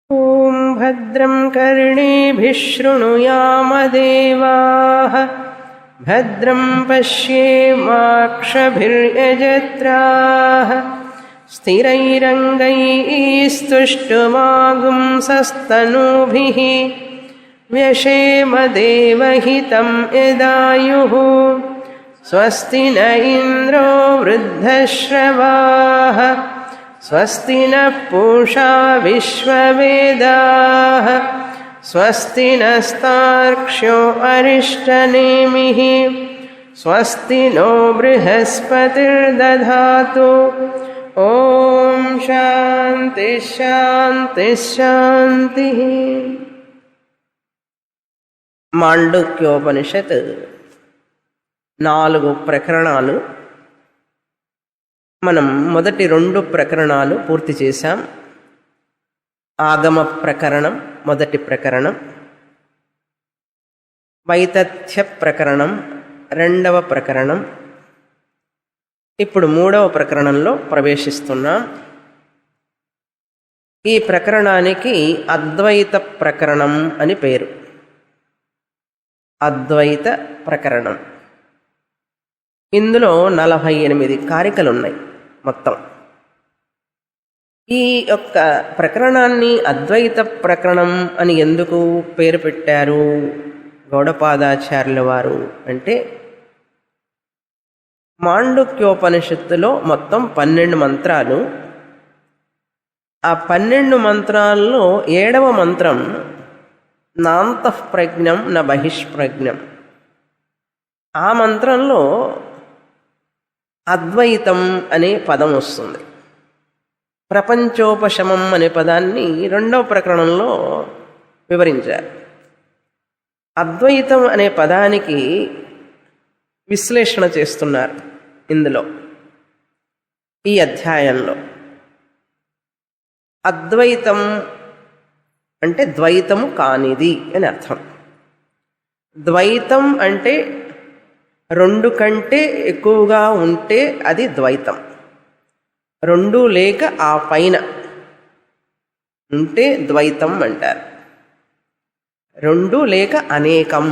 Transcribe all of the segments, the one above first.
ॐ भद्रं कर्णेभिः शृणुयामदेवाः भद्रं पश्येमाक्षभिर्यजत्राः स्थिरैरङ्गैस्तुष्टुवागुंसस्तनूभिः व्यशेमदेवहितं यदायुः स्वस्ति न इन्द्रो वृद्धश्रवाः स्वस्ति नः पूषा विश्ववेदाः स्वस्ति नस्तार्क्ष्यो अरिष्टनेमिः स्वस्ति नो बृहस्पतिर्दधातु ॐ शान्ति शान्ति शान्तिः। మాండుక్యోపనిషత్ 4 ప్రకరణాలు. మనం మొదటి 2 ప్రకరణాలు పూర్తి చేశాం. ఆగమ ప్రకరణం మొదటి ప్రకరణం, వైతథ్య ప్రకరణం రెండవ ప్రకరణం. ఇప్పుడు 3వ ప్రకరణంలో ప్రవేశిస్తున్నాం. ఈ ప్రకరణానికి అద్వైత ప్రకరణం అని పేరు. అద్వైత ప్రకరణం. ఇందులో 48 కారికలున్నాయి మొత్తం. ఈ యొక్క ప్రకరణాన్ని అద్వైత ప్రకరణం అని ఎందుకు పేరు పెట్టారు గౌడపాదాచార్యుల వారు అంటే, మాండుక్యోపనిషత్తులో మొత్తం 12 మంత్రాలు. ఆ 12 మంత్రాల్లో 7వ మంత్రం నాంతఃప్రజ్ఞం న బహిష్ప్రజ్ఞం. ఆ మంత్రంలో అద్వైతం అనే పదం వస్తుంది. ప్రపంచోపశమం అనే పదాన్ని 2వ ప్రకరణంలో వివరించారు. అద్వైతం అనే పదానికి విశ్లేషణ చేస్తున్నారు ఇందులో ఈ అధ్యాయంలో. అద్వైతం అంటే ద్వైతము కానిది అని అర్థం. ద్వైతం అంటే 2 కంటే ఎక్కువగా ఉంటే అది ద్వైతం. 2 లేక ఆ పైన ఉంటే ద్వైతం అంటారు. 2 లేక అనేకం,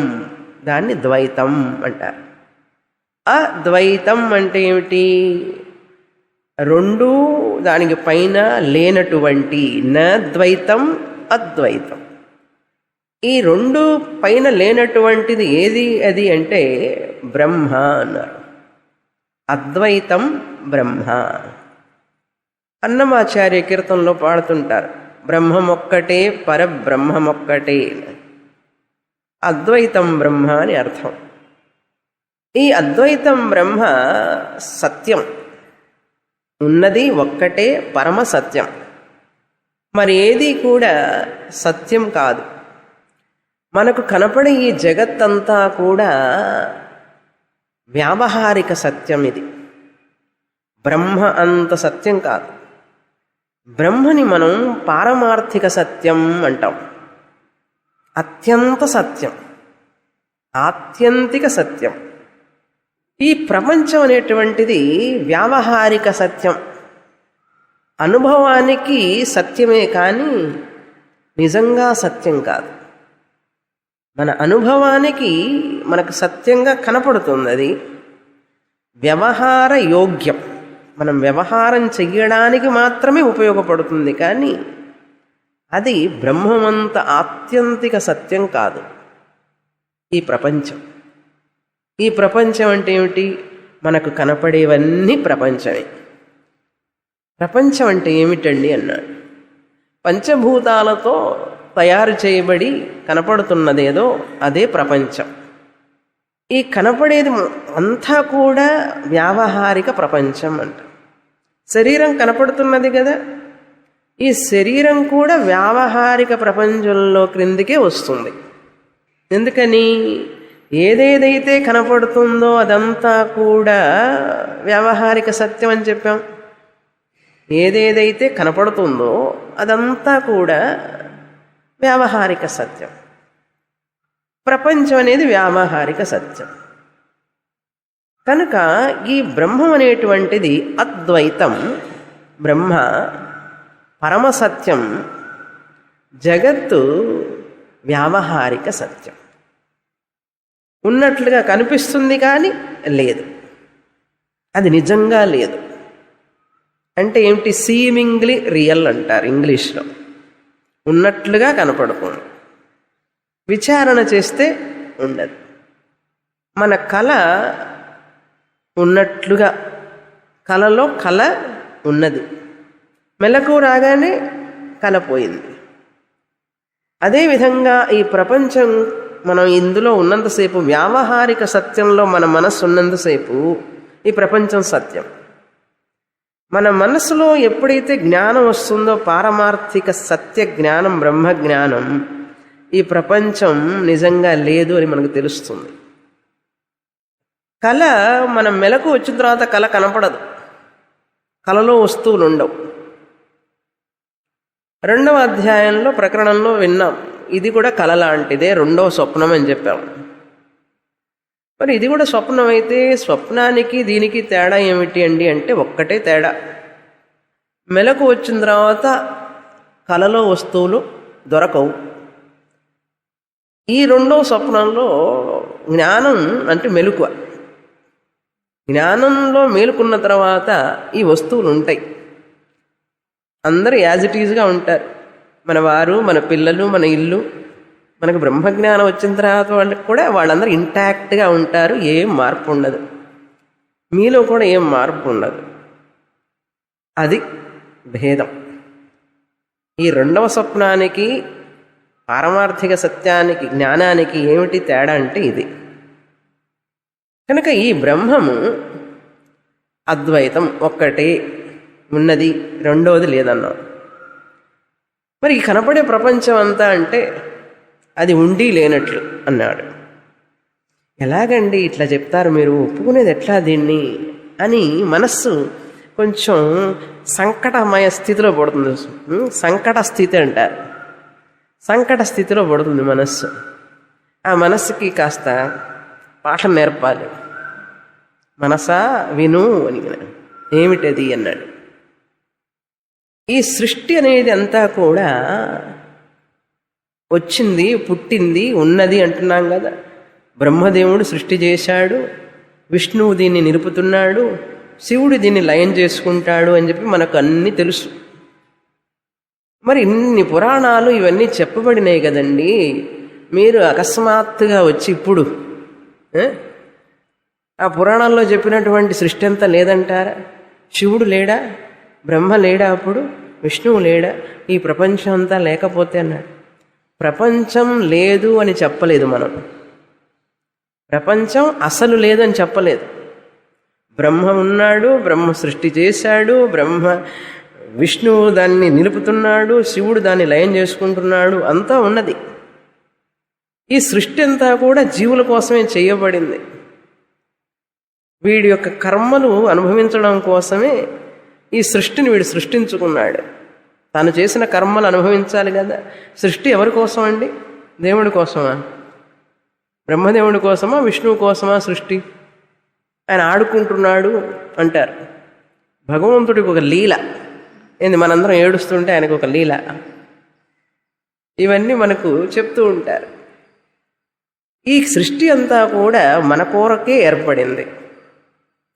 దాన్ని ద్వైతం అంటారు. అద్వైతం అంటే ఏమిటి? 2 దానికి పైన లేనటువంటి న ద్వైతం అద్వైతం. ఈ 2 పైన లేనటువంటిది ఏది అది అంటే బ్రహ్మ అన్నారు. అద్వైతం బ్రహ్మ. అన్నమాచార్య కీర్తనలో పాడుతుంటారు, బ్రహ్మమొక్కటే పరబ్రహ్మమొక్కటే. అద్వైతం బ్రహ్మ అని అర్థం. ఈ అద్వైతం బ్రహ్మ సత్యం, ఉన్నది ఒక్కటే పరమ సత్యం. మరి ఏది కూడా సత్యం కాదు. మనకు కనపడే ఈ జగత్తంతా కూడా వ్యావహారిక సత్యం. ఇది బ్రహ్మ అంత సత్యం కాదు. బ్రహ్మని మనం పారమార్థిక సత్యం అంటాం. అత్యంత సత్యం, ఆత్యంతిక సత్యం. ఈ ప్రపంచం అనేటువంటిది వ్యావహారిక సత్యం. అనుభవానికి సత్యమే కానీ నిజంగా సత్యం కాదు. మన అనుభవానికి మనకు సత్యంగా కనపడుతుంది. అది వ్యవహార యోగ్యం, మనం వ్యవహారం చెయ్యడానికి మాత్రమే ఉపయోగపడుతుంది. కానీ అది బ్రహ్మమంత ఆత్యంతిక సత్యం కాదు ఈ ప్రపంచం. ఈ ప్రపంచం అంటే ఏమిటి? మనకు కనపడేవన్నీ ప్రపంచమే. ప్రపంచం అంటే ఏమిటండి అన్నాడు. పంచభూతాలతో తయారు చేయబడి కనపడుతున్నదేదో అదే ప్రపంచం. ఈ కనపడేది అంతా కూడా వ్యావహారిక ప్రపంచం అంట. శరీరం కనపడుతున్నది కదా, ఈ శరీరం కూడా వ్యావహారిక ప్రపంచంలో క్రిందికే వస్తుంది. ఎందుకని? ఏదేదైతే కనపడుతుందో అదంతా కూడా వ్యావహారిక సత్యం అని చెప్పాం. ఏదేదైతే కనపడుతుందో అదంతా కూడా వ్యావహారిక సత్యం. ప్రపంచం అనేది వ్యావహారిక సత్యం. కనుక ఈ బ్రహ్మం అనేటువంటిది అద్వైతం, బ్రహ్మ పరమసత్యం. జగత్తు వ్యావహారిక సత్యం. ఉన్నట్లుగా కనిపిస్తుంది కానీ లేదు, అది నిజంగా లేదు. అంటే ఏమిటి? సీమింగ్లీ రియల్ అంటారు ఇంగ్లీష్లో. ఉన్నట్లుగా కనపడుతుంది, విచారణ చేస్తే ఉండదు. మన కళ ఉన్నట్లుగా, కళలో కళ ఉన్నది, మెలకు రాగానే కళ పోయింది. అదేవిధంగా ఈ ప్రపంచం మనం ఇందులో ఉన్నంతసేపు, వ్యావహారిక సత్యంలో మన మనస్సు ఉన్నంతసేపు ఈ ప్రపంచం సత్యం. మన మనసులో ఎప్పుడైతే జ్ఞానం వస్తుందో, పారమార్థిక సత్య జ్ఞానం, బ్రహ్మ జ్ఞానం, ఈ ప్రపంచం నిజంగా లేదు అని మనకు తెలుస్తుంది. కళ మనం మెలకు వచ్చిన తర్వాత కళ కనపడదు, కళలో వస్తువులు ఉండవు. 2వ అధ్యాయంలో ప్రకరణంలో విన్నాం, ఇది కూడా కళ లాంటిదే, 2వ స్వప్నం అని చెప్పాము. మరి ఇది కూడా స్వప్నం అయితే స్వప్నానికి దీనికి తేడా ఏమిటి అండి అంటే ఒక్కటే తేడా. మెలకు వచ్చిన తర్వాత కళలో వస్తువులు దొరకవు. ఈ 2వ స్వప్నంలో జ్ఞానం అంటే మెలకువ, జ్ఞానంలో మేలుకున్న తర్వాత ఈ వస్తువులు ఉంటాయి. అందరూ యాజ్ ఇట్ ఈజ్గా ఉంటారు, మన వారు, మన పిల్లలు, మన ఇల్లు. మనకు బ్రహ్మజ్ఞానం వచ్చిన తర్వాత వాళ్ళకి కూడా వాళ్ళందరూ ఇంటాక్ట్గా ఉంటారు, ఏం మార్పు ఉండదు. మీలో కూడా ఏం మార్పు ఉండదు. అది భేదం. ఈ 2వ స్వప్నానికి, పారమార్థిక సత్యానికి, జ్ఞానానికి ఏమిటి తేడా అంటే ఇది. కనుక ఈ బ్రహ్మము అద్వైతం, ఒక్కటే ఉన్నది, 2వది లేదన్నాం. మరి ఈ కనపడే ప్రపంచం అంతా అంటే అది ఉండి లేనట్లు అన్నాడు. ఎలాగండి ఇట్లా చెప్తారు మీరు, ఒప్పుకునేది ఎట్లా దీన్ని అని మనస్సు కొంచెం సంకటమయ స్థితిలో పడుతుంది. సంకట స్థితి అంటారు, సంకట స్థితిలో పడుతుంది మనస్సు. ఆ మనస్సుకి కాస్త పాఠం నేర్పాలి. మనసా విను అని. ఏమిటది అన్నాడు. ఈ సృష్టి అనేది అంతా కూడా వచ్చింది, పుట్టింది, ఉన్నది అంటున్నాం కదా. బ్రహ్మదేవుడు సృష్టి చేశాడు, విష్ణువు దీన్ని నిలుపుతున్నాడు, శివుడు దీన్ని లయం చేసుకుంటాడు అని చెప్పి మనకు అన్నీ తెలుసు. మరి ఇన్ని పురాణాలు ఇవన్నీ చెప్పబడినాయి కదండి. మీరు అకస్మాత్తుగా వచ్చి ఇప్పుడు ఆ పురాణాల్లో చెప్పినటువంటి సృష్టి అంతా లేదంటారా? శివుడు లేడా? బ్రహ్మ లేడా? అప్పుడు విష్ణువు లేడా? ఈ ప్రపంచం అంతా లేకపోతే అన్నాడు. ప్రపంచం లేదు అని చెప్పలేదు మనం, ప్రపంచం అసలు లేదని చెప్పలేదు. బ్రహ్మ ఉన్నాడు, బ్రహ్మ సృష్టి చేశాడు, విష్ణువు దాన్ని నిలుపుతున్నాడు, శివుడు దాన్ని లయం చేసుకుంటున్నాడు, అంతా ఉన్నది. ఈ సృష్టి అంతా కూడా జీవుల కోసమే చేయబడింది. వీడి యొక్క కర్మలు అనుభవించడం కోసమే ఈ సృష్టిని వీడు సృష్టించుకున్నాడు. తాను చేసిన కర్మలు అనుభవించాలి కదా. సృష్టి ఎవరి కోసం అండి? దేవుడి కోసమా? బ్రహ్మదేవుడి కోసమా? విష్ణువు కోసమా సృష్టి? ఆయన ఆడుకుంటున్నాడు అంటారు. భగవంతుడికి ఒక లీల ఏంది, మనందరం ఏడుస్తుంటే ఆయనకు ఒక లీల. ఇవన్నీ మనకు చెప్తూ ఉంటారు. ఈ సృష్టి అంతా కూడా మన కోరకే ఏర్పడింది.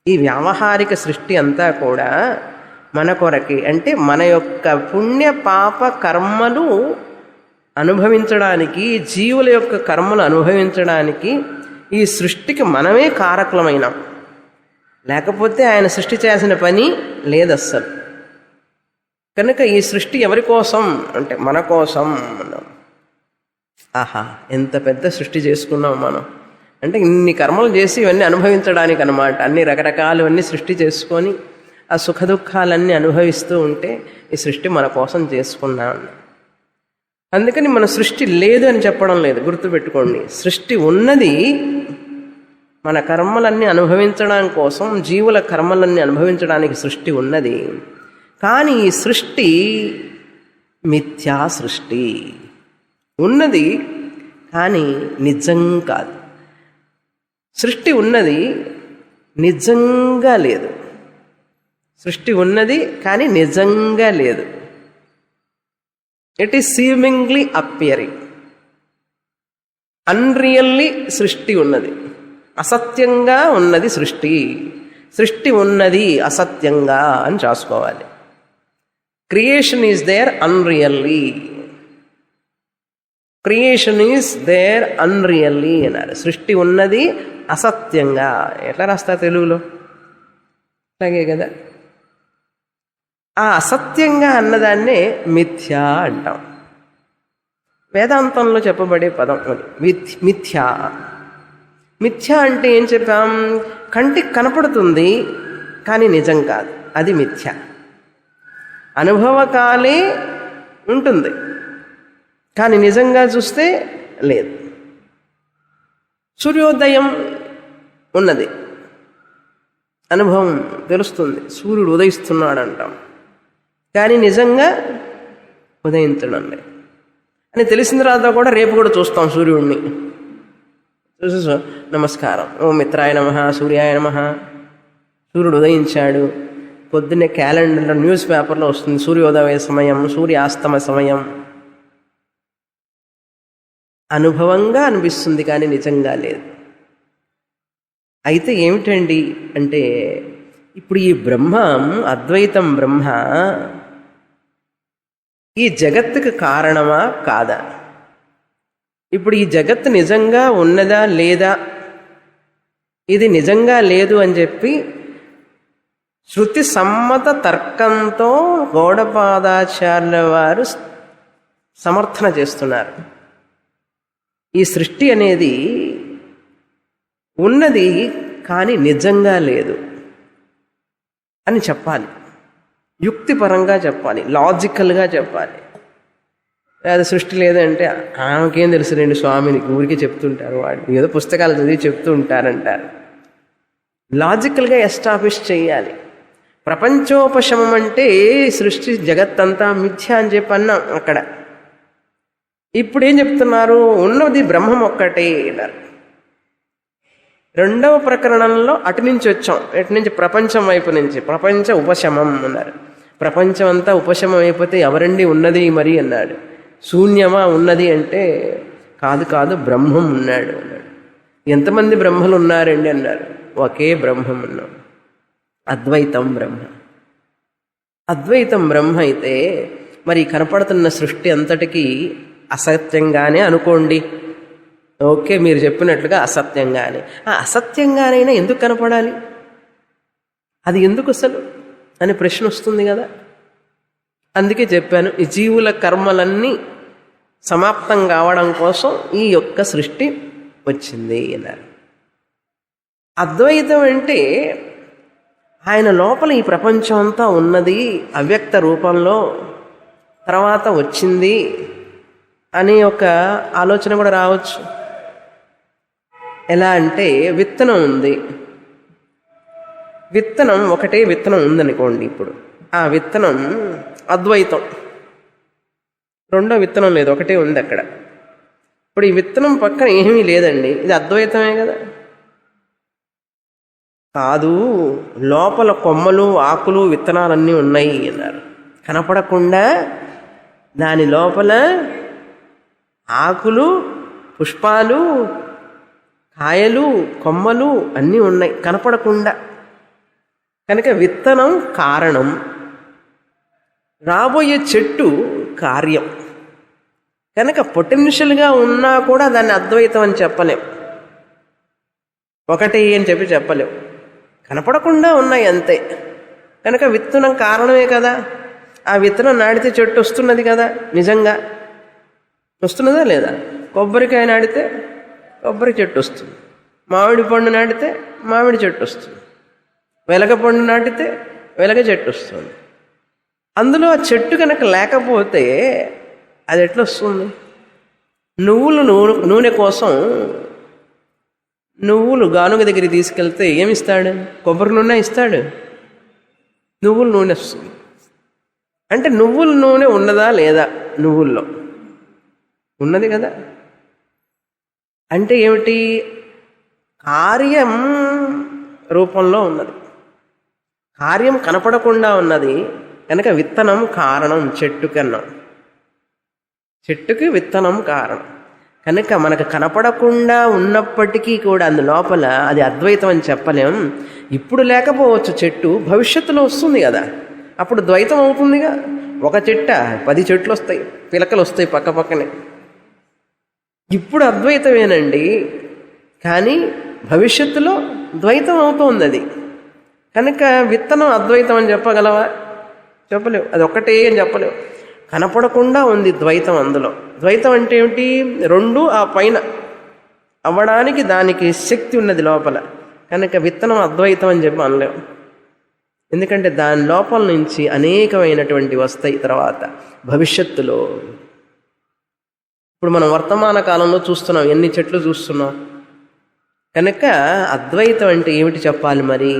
ఈ వ్యావహారిక సృష్టి అంతా కూడా మన కొరకే, అంటే మన యొక్క పుణ్య పాప కర్మలు అనుభవించడానికి, జీవుల యొక్క కర్మలు అనుభవించడానికి ఈ సృష్టికి మనమే కారకులమైనాం. లేకపోతే ఆయన సృష్టి చేసిన పని లేదస్సలు. కనుక ఈ సృష్టి ఎవరి కోసం అంటే మన కోసం. ఆహా, ఎంత పెద్ద సృష్టి చేసుకున్నాం మనం. అంటే ఇన్ని కర్మలు చేసి ఇవన్నీ అనుభవించడానికి అన్నమాట. అన్ని రకరకాలు అన్నీ సృష్టి చేసుకొని ఆ సుఖ దుఃఖాలన్నీ అనుభవిస్తూ ఉంటే ఈ సృష్టి మన కోసం చేసుకున్నాం. అందుకని మన సృష్టి లేదు అని చెప్పడం లేదు, గుర్తుపెట్టుకోండి. సృష్టి ఉన్నది మన కర్మలన్నీ అనుభవించడం కోసం, జీవుల కర్మలన్నీ అనుభవించడానికి సృష్టి ఉన్నది. కానీ ఈ సృష్టి మిథ్యా సృష్టి. ఉన్నది కానీ నిజం కాదు. సృష్టి ఉన్నది, నిజంగా లేదు. సృష్టి ఉన్నది కానీ నిజంగా లేదు. It is seemingly appearing. అన్రియల్లీ సృష్టి ఉన్నది, అసత్యంగా ఉన్నది సృష్టి. సృష్టి ఉన్నది అసత్యంగా అని రాసుకోవాలి. Creation is there unreally, creation is there unreally అన్నారు. సృష్టి ఉన్నది అసత్యంగా. ఎట్లా రాస్తా తెలుగులో? అలాగే కదా. ఆ అసత్యంగా అన్నదాన్నే మిథ్యా అంటాం. వేదాంతంలో చెప్పబడే పదం అది మిథ్యా. మిథ్యా అంటే ఏం చెప్పాం? కంటికి కనపడుతుంది కానీ నిజం కాదు, అది మిథ్య. అనుభవకాలే ఉంటుంది కానీ నిజంగా చూస్తే లేదు. సూర్యోదయం ఉన్నది, అనుభవం తెలుస్తుంది, సూర్యుడు ఉదయిస్తున్నాడు అంటాం, కానీ నిజంగా ఉదయించడం లేదు అని తెలిసిన తర్వాత కూడా రేపు కూడా చూస్తాం సూర్యుడిని. చూసి నమస్కారం, ఓ మిత్రాయ నమః, సూర్యాయ నమః, సూర్యుడు ఉదయించాడు. పొద్దున్నే క్యాలెండర్లో న్యూస్ పేపర్లో వస్తుంది సూర్యోదయ సమయం, సూర్యాస్తమ సమయం. అనుభవంగా అనిపిస్తుంది కానీ నిజంగా లేదు. అయితే ఏమిటండి అంటే, ఇప్పుడు ఈ బ్రహ్మం, అద్వైతం బ్రహ్మ ఈ జగత్తుకు కారణమా కాదా? ఇప్పుడు ఈ జగత్తు నిజంగా ఉన్నదా లేదా? ఇది నిజంగా లేదు అని చెప్పి శృతి సమ్మత తర్కంతో గౌడపాదాచార్యుల వారు సమర్థన చేస్తున్నారు. ఈ సృష్టి అనేది ఉన్నది కానీ నిజంగా లేదు అని చెప్పాలి. యుక్తిపరంగా చెప్పాలి, లాజికల్గా చెప్పాలి. లేదా సృష్టి లేదంటే ఆమెకేం తెలుసు రండి స్వామినికి, ఊరికే చెప్తుంటారు, వాడు ఏదో పుస్తకాలు చదివి చెప్తూ ఉంటారంటారు. లాజికల్గా ఎస్టాబ్లిష్ చేయాలి. ప్రపంచోపశమం అంటే సృష్టి జగత్తంతా మిథ్య అని చెప్పి అన్నాం అక్కడ. ఇప్పుడు ఏం చెప్తున్నారు? ఉన్నది బ్రహ్మం ఒక్కటే అన్నారు. రెండవ ప్రకరణంలో అటు నుంచి వచ్చాం, ఎటు నుంచి? ప్రపంచం వైపు నుంచి. ప్రపంచ ఉపశమం అన్నారు. ప్రపంచం అంతా ఉపశమం అయిపోతే ఎవరండి ఉన్నది మరి అన్నాడు. శూన్యమా ఉన్నది అంటే కాదు కాదు, బ్రహ్మం ఉన్నాడు అన్నాడు. ఎంతమంది బ్రహ్మలు ఉన్నారండి అన్నారు. ఒకే బ్రహ్మం ఉన్నాం, అద్వైతం బ్రహ్మ. అద్వైతం బ్రహ్మ అయితే మరి కనపడుతున్న సృష్టి అంతటికీ అసత్యంగానే అనుకోండి. ఓకే, మీరు చెప్పినట్లుగా అసత్యంగానే. ఆ అసత్యంగానైనా ఎందుకు కనపడాలి? అది ఎందుకు అసలు అని ప్రశ్న వస్తుంది కదా. అందుకే చెప్పాను, ఈ జీవుల కర్మలన్నీ సమాప్తం కావడం కోసం ఈ యొక్క సృష్టి వచ్చింది అన్నారు. అద్వైతం అంటే ఆయన లోపల ఈ ప్రపంచం అంతా ఉన్నది అవ్యక్త రూపంలో, తర్వాత వచ్చింది అనే ఒక ఆలోచన కూడా రావచ్చు. ఎలా అంటే, విత్తనం ఉంది, విత్తనం ఒకటే విత్తనం ఉందనుకోండి. ఇప్పుడు ఆ విత్తనం అద్వైతం, రెండో విత్తనం లేదు, ఒకటే ఉంది అక్కడ. ఇప్పుడు ఈ విత్తనం పక్కన ఏమీ లేదండి, ఇది అద్వైతమే కదా. కాదు, లోపల కొమ్మలు, ఆకులు, విత్తనాలన్నీ ఉన్నాయి అన్నారు. కనపడకుండా దాని లోపల ఆకులు, పుష్పాలు, కాయలు, కొమ్మలు అన్నీ ఉన్నాయి కనపడకుండా. కనుక విత్తనం కారణం, రాబోయే చెట్టు కార్యం. కనుక పొటెన్షియల్గా ఉన్నా కూడా దాన్ని అద్వైతం అని చెప్పలేం, ఒకటి అని చెప్పలేం. కనపడకుండా ఉన్నాయి అంతే. కనుక విత్తనం కారణమే కదా. ఆ విత్తనం నాటితే చెట్టు వస్తున్నది కదా, నిజంగా వస్తున్నదా లేదా? కొబ్బరికాయ నాటితే కొబ్బరి చెట్టు వస్తుంది, మామిడి పండు నాటితే మామిడి చెట్టు వస్తుంది, వెలగ పండు నాటితే వెలగ చెట్టు వస్తుంది. అందులో ఆ చెట్టు కనుక లేకపోతే అది ఎట్లా వస్తుంది? నువ్వులు నూనె కోసం నువ్వులు గానుగ దగ్గరికి తీసుకెళ్తే ఏమిస్తాడు? కొబ్బరి నూనె ఇస్తాడు, నువ్వుల నూనె వస్తుంది. అంటే నువ్వుల నూనె ఉన్నదా లేదా? నువ్వుల్లో ఉన్నది కదా. అంటే ఏమిటి? కార్యం రూపంలో ఉన్నది, కార్యం కనపడకుండా ఉన్నది. కనుక విత్తనం కారణం చెట్టు కన్నా. చెట్టుకి విత్తనం కారణం. కనుక మనకు కనపడకుండా ఉన్నప్పటికీ కూడా అందులోపల అది అద్వైతం అని చెప్పలేం. ఇప్పుడు లేకపోవచ్చు చెట్టు, భవిష్యత్తులో వస్తుంది కదా, అప్పుడు ద్వైతం అవుతుందిగా. ఒక చెట్ట 10 చెట్లు వస్తాయి, పిలకలు వస్తాయి పక్క పక్కనే. ఇప్పుడు అద్వైతమేనండి, కానీ భవిష్యత్తులో ద్వైతం అవుతోంది అది. కనుక విత్తనం అద్వైతం అని చెప్పగలవా? చెప్పలేవు. అది ఒక్కటే అని చెప్పలేవు. కనపడకుండా ఉంది ద్వైతం అందులో. ద్వైతం అంటే ఏమిటి? రెండు ఆ పైన అవ్వడానికి దానికి శక్తి ఉన్నది లోపల. కనుక విత్తనం అద్వైతం అని చెప్పి అనలేము. ఎందుకంటే దాని లోపల నుంచి అనేకమైనటువంటి వస్తాయి తర్వాత భవిష్యత్తులో. ఇప్పుడు మనం వర్తమాన కాలంలో చూస్తున్నాం, ఎన్ని చెట్లు చూస్తున్నాం. కనుక అద్వైతం అంటే ఏమిటి చెప్పాలి మరి?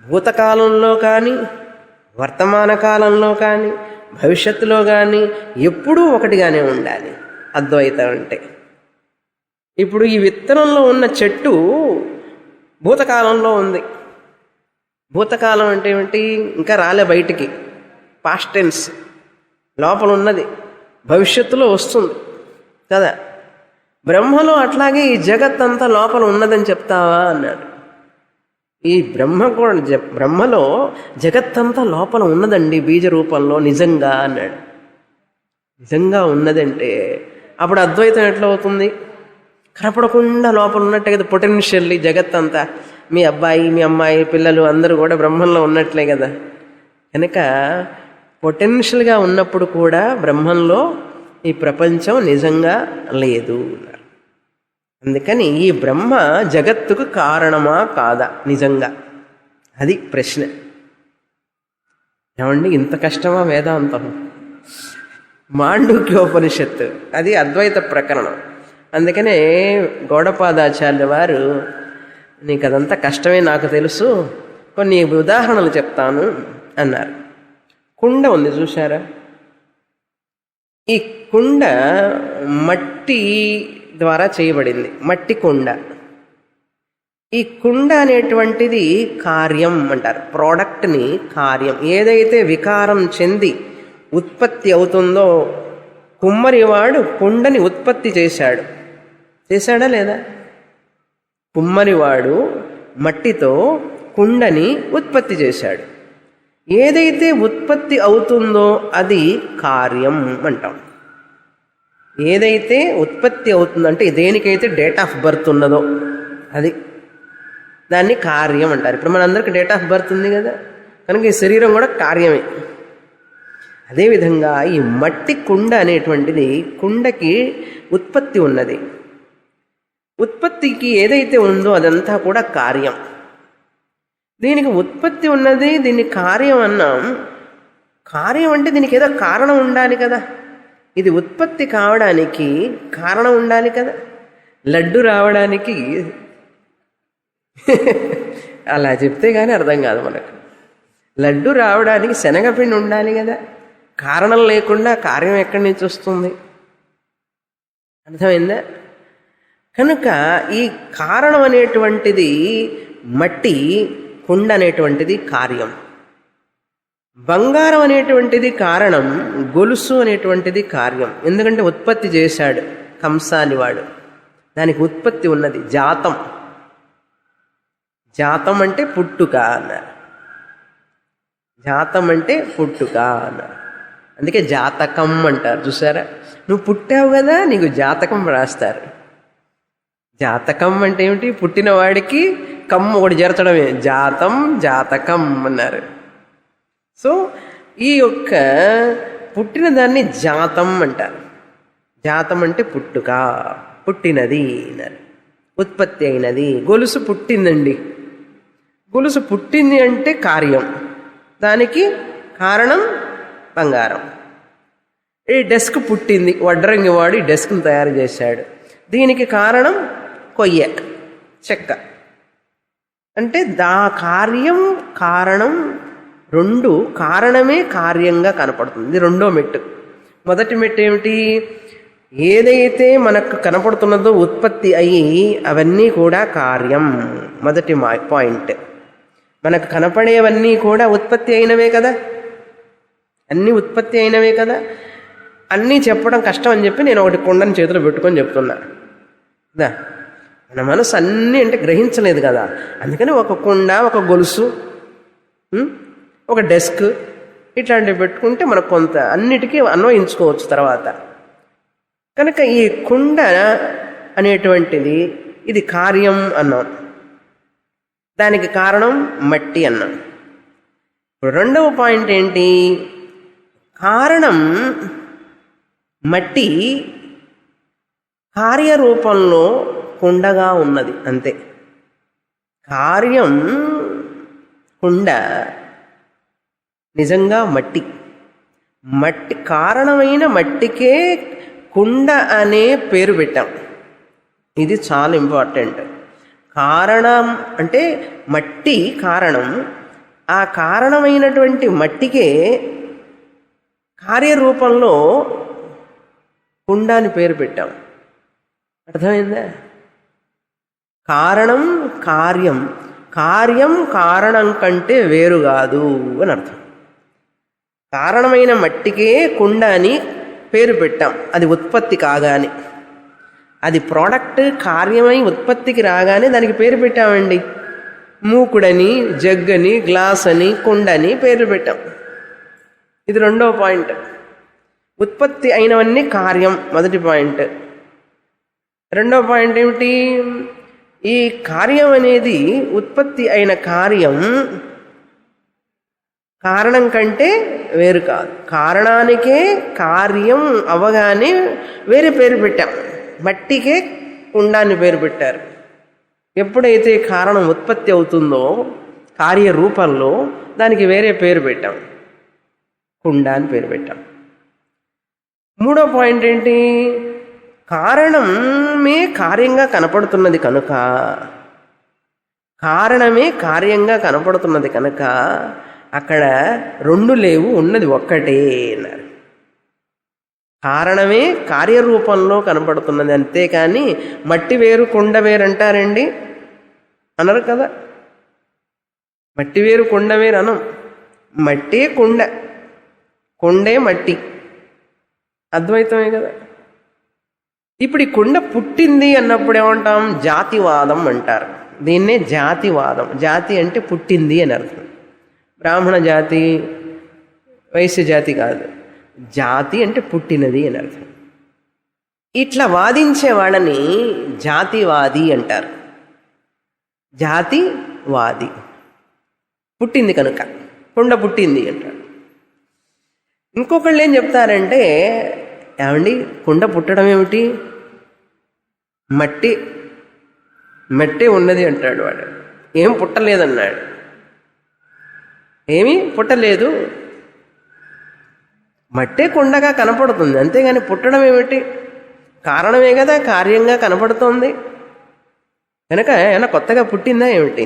భూతకాలంలో కానీ, వర్తమాన కాలంలో కానీ, భవిష్యత్తులో కానీ ఎప్పుడూ ఒకటిగానే ఉండాలి అద్వైతం అంటే. ఇప్పుడు ఈ విత్తనంలో ఉన్న చెట్టు భూతకాలంలో ఉంది. భూతకాలం అంటే ఏమిటి? ఇంకా రాలే బయటికి, పాస్ట్ టెన్స్, లోపల ఉన్నది, భవిష్యత్తులో వస్తుంది కదా. బ్రహ్మలో అట్లాగే ఈ జగత్ అంతా లోపల ఉన్నదని చెప్తావా అన్నాడు. ఈ బ్రహ్మ కూడా బ్రహ్మలో జగత్తంతా లోపల ఉన్నదండి బీజ రూపంలో నిజంగా అన్నాడు. నిజంగా ఉన్నదంటే అప్పుడు అద్వైతం ఎట్లా అవుతుంది? కనపడకుండా లోపల ఉన్నట్టే కదా పొటెన్షియల్లీ జగత్తంతా. మీ అబ్బాయి, మీ అమ్మాయి, పిల్లలు అందరూ కూడా బ్రహ్మంలో ఉన్నట్లే కదా. కనుక పొటెన్షియల్గా ఉన్నప్పుడు కూడా బ్రహ్మంలో ఈ ప్రపంచం నిజంగా లేదు. అందుకని ఈ బ్రహ్మ జగత్తుకు కారణమా కాదా నిజంగా? అది ప్రశ్న. ఏమండి ఇంత కష్టమా వేదాంతం? మాండూక్యోపనిషత్తు అది అద్వైత ప్రకరణం. అందుకనే గౌడపాదాచార్యుల వారు, నీకు అదంతా కష్టమే నాకు తెలుసు, కొన్ని ఉదాహరణలు చెప్తాను అన్నారు. కుండ ఉంది చూశారా? ఈ కుండ మట్టి ద్వారా చేయబడింది, మట్టి కుండ. ఈ కుండ అనేటువంటిది కార్యం అంటారు. ప్రోడక్ట్ని కార్యం, ఏదైతే వికారం చెంది ఉత్పత్తి అవుతుందో, కుమ్మరివాడు కుండని ఉత్పత్తి చేశాడు. చేశాడా లేదా? కుమ్మరివాడు మట్టితో కుండని ఉత్పత్తి చేశాడు. ఏదైతే ఉత్పత్తి అవుతుందో అది కార్యం అంటాం. ఏదైతే ఉత్పత్తి అవుతుందంటే దేనికైతే డేట్ ఆఫ్ బర్త్ ఉన్నదో అది, దాన్ని కార్యం అంటారు. ఇప్పుడు మనందరికీ డేట్ ఆఫ్ బర్త్ ఉంది కదా, కనుక ఈ శరీరం కూడా కార్యమే. అదేవిధంగా ఈ మట్టి కుండ అనేటువంటిది, కుండకి ఉత్పత్తి ఉన్నది. ఉత్పత్తికి ఏదైతే ఉందో అదంతా కూడా కార్యం. దీనికి ఉత్పత్తి ఉన్నది, దీన్ని కార్యం అన్నాం. కార్యం అంటే దీనికి ఏదో కారణం ఉండాలి కదా. ఇది ఉత్పత్తి కావడానికి కారణం ఉండాలి కదా. లడ్డు రావడానికి అలా చెప్తే కానీ అర్థం కాదు మనకు. లడ్డు రావడానికి శనగపిండి ఉండాలి కదా. కారణం లేకుండా కార్యం ఎక్కడి నుంచి వస్తుంది? అర్థమైందా? కనుక ఈ కారణం అనేటువంటిది మట్టి, కుండ అనేటువంటిది కార్యం. బంగారం అనేటువంటిది కారణం, గొలుసు అనేటువంటిది కార్యం. ఎందుకంటే ఉత్పత్తి చేశాడు కంసాలి వాడు, దానికి ఉత్పత్తి ఉన్నది. జాతం, జాతం అంటే పుట్టుక అన్నారు. జాతం అంటే పుట్టుక అన్నారు. అందుకే జాతకం అంటారు. చూసారా? నువ్వు పుట్టావు కదా, నీకు జాతకం రాస్తారు. జాతకం అంటే ఏమిటి? పుట్టిన వాడికి కమ్ము ఒకటి చేర్చడమే, జాతం జాతకం అన్నారు. సో ఈ యొక్క పుట్టిన దాన్ని జాతం అంటారు. జాతం అంటే పుట్టుక, పుట్టినది అన్నారు, ఉత్పత్తి అయినది. గొలుసు పుట్టిందండి, గొలుసు పుట్టింది అంటే కార్యం, దానికి కారణం బంగారం. ఈ డెస్క్ పుట్టింది, వడ్రంగి వాడు ఈ డెస్క్ను తయారు చేశాడు, దీనికి కారణం కొయ్య, చెక్క. అంటే దా కార్యం కారణం రెండు, కారణమే కార్యంగా కనపడుతుంది. రెండో మెట్టు. మొదటి మెట్టు ఏమిటి? ఏదైతే మనకు కనపడుతున్నదో ఉత్పత్తి అయ్యి అవన్నీ కూడా కార్యం. మొదటి పాయింట్. మనకు కనపడేవన్నీ కూడా ఉత్పత్తి అయినవే కదా, అన్నీ ఉత్పత్తి అయినవే కదా. అన్నీ చెప్పడం కష్టం అని చెప్పి నేను ఒకటి కుండని చేతిలో పెట్టుకొని చెప్తున్నా కదా. మన మనసు అన్నీ అంటే గ్రహించలేదు కదా, అందుకని ఒక కుండ, ఒక గొలుసు, ఒక డెస్క్ ఇట్లాంటివి పెట్టుకుంటే మనకు కొంత అన్నిటికీ అన్వయించుకోవచ్చు తర్వాత. కనుక ఈ కుండ అనేటువంటిది ఇది కార్యం అన్నాం, దానికి కారణం మట్టి అన్నాం. ఇప్పుడు రెండవ పాయింట్ ఏంటి? కారణం మట్టి కార్యరూపంలో కుండగా ఉన్నది అంతే. కార్యం కుండ, నిజంగా మట్టి. మట్టి కారణమైన మట్టికే కుండ అనే పేరు పెట్టాం. ఇది చాలా ఇంపార్టెంట్. కారణం అంటే మట్టి కారణం, ఆ కారణమైనటువంటి మట్టికే కార్యరూపంలో కుండ అని పేరు పెట్టాం. అర్థమైందా? కారణం కార్యం, కార్యం కారణం కంటే వేరు కాదు అని అర్థం. కారణమైన మట్టికే కుండ అని పేరు పెట్టాం. అది ఉత్పత్తి కాగానే, అది ప్రోడక్ట్ కార్యమై ఉత్పత్తికి రాగానే దానికి పేరు పెట్టామండి. మూకుడని, జగ్గని, గ్లాస్ అని, కుండని పేరు పెట్టాం. ఇది రెండవ పాయింట్. ఉత్పత్తి అయినవన్నీ కార్యం, మొదటి పాయింట్. రెండవ పాయింట్ ఏమిటి? ఈ కార్యం అనేది ఉత్పత్తి అయిన కార్యం కారణం కంటే వేరు కాదు. కారణానికే కార్యం అవగానే వేరే పేరు పెట్టాం. మట్టికే కుండ అని పేరు పెట్టారు. ఎప్పుడైతే కారణం ఉత్పత్తి అవుతుందో కార్యరూపంలో దానికి వేరే పేరు పెట్టాం, కుండ అని పేరు పెట్టాం. మూడో పాయింట్ ఏంటి? కారణమే కార్యంగా కనపడుతున్నది కనుక, కారణమే కార్యంగా కనపడుతున్నది కనుక అక్కడ రెండు లేవు, ఉన్నది ఒక్కటే అన్నారు. కారణమే కార్యరూపంలో కనపడుతున్నది, అంతేకాని మట్టి వేరు కుండ వేరు అంటారండి అనరు కదా. మట్టి వేరు కుండ వేరు అనం. మట్టే కుండ, కుండే మట్టి, అద్వైతమే కదా. ఇప్పుడు ఈ కుండ పుట్టింది అన్నప్పుడు ఏమంటాం? జాతివాదం అంటారు. దీన్నే జాతివాదం. జాతి అంటే పుట్టింది అని అర్థం. బ్రాహ్మణ జాతి, వైశ్య జాతి కాదు. జాతి అంటే పుట్టినది అని అర్థం. ఇట్లా వాదించే వాళ్ళని జాతివాది అంటారు. జాతివాది, పుట్టింది కనుక కుండ పుట్టింది అంటారు. ఇంకొకళ్ళు ఏం చెప్తారంటే, ఏమండి కుండ పుట్టడం ఏమిటి? మట్టే ఉన్నది అంటాడు వాడు. ఏం పుట్టలేదన్నాడు. ఏమీ పుట్టలేదు, మట్టే కుండగా కనపడుతుంది, అంతేగాని పుట్టడం ఏమిటి? కారణమే కదా కార్యంగా కనపడుతోంది కనుక ఏమైనా కొత్తగా పుట్టిందా ఏమిటి?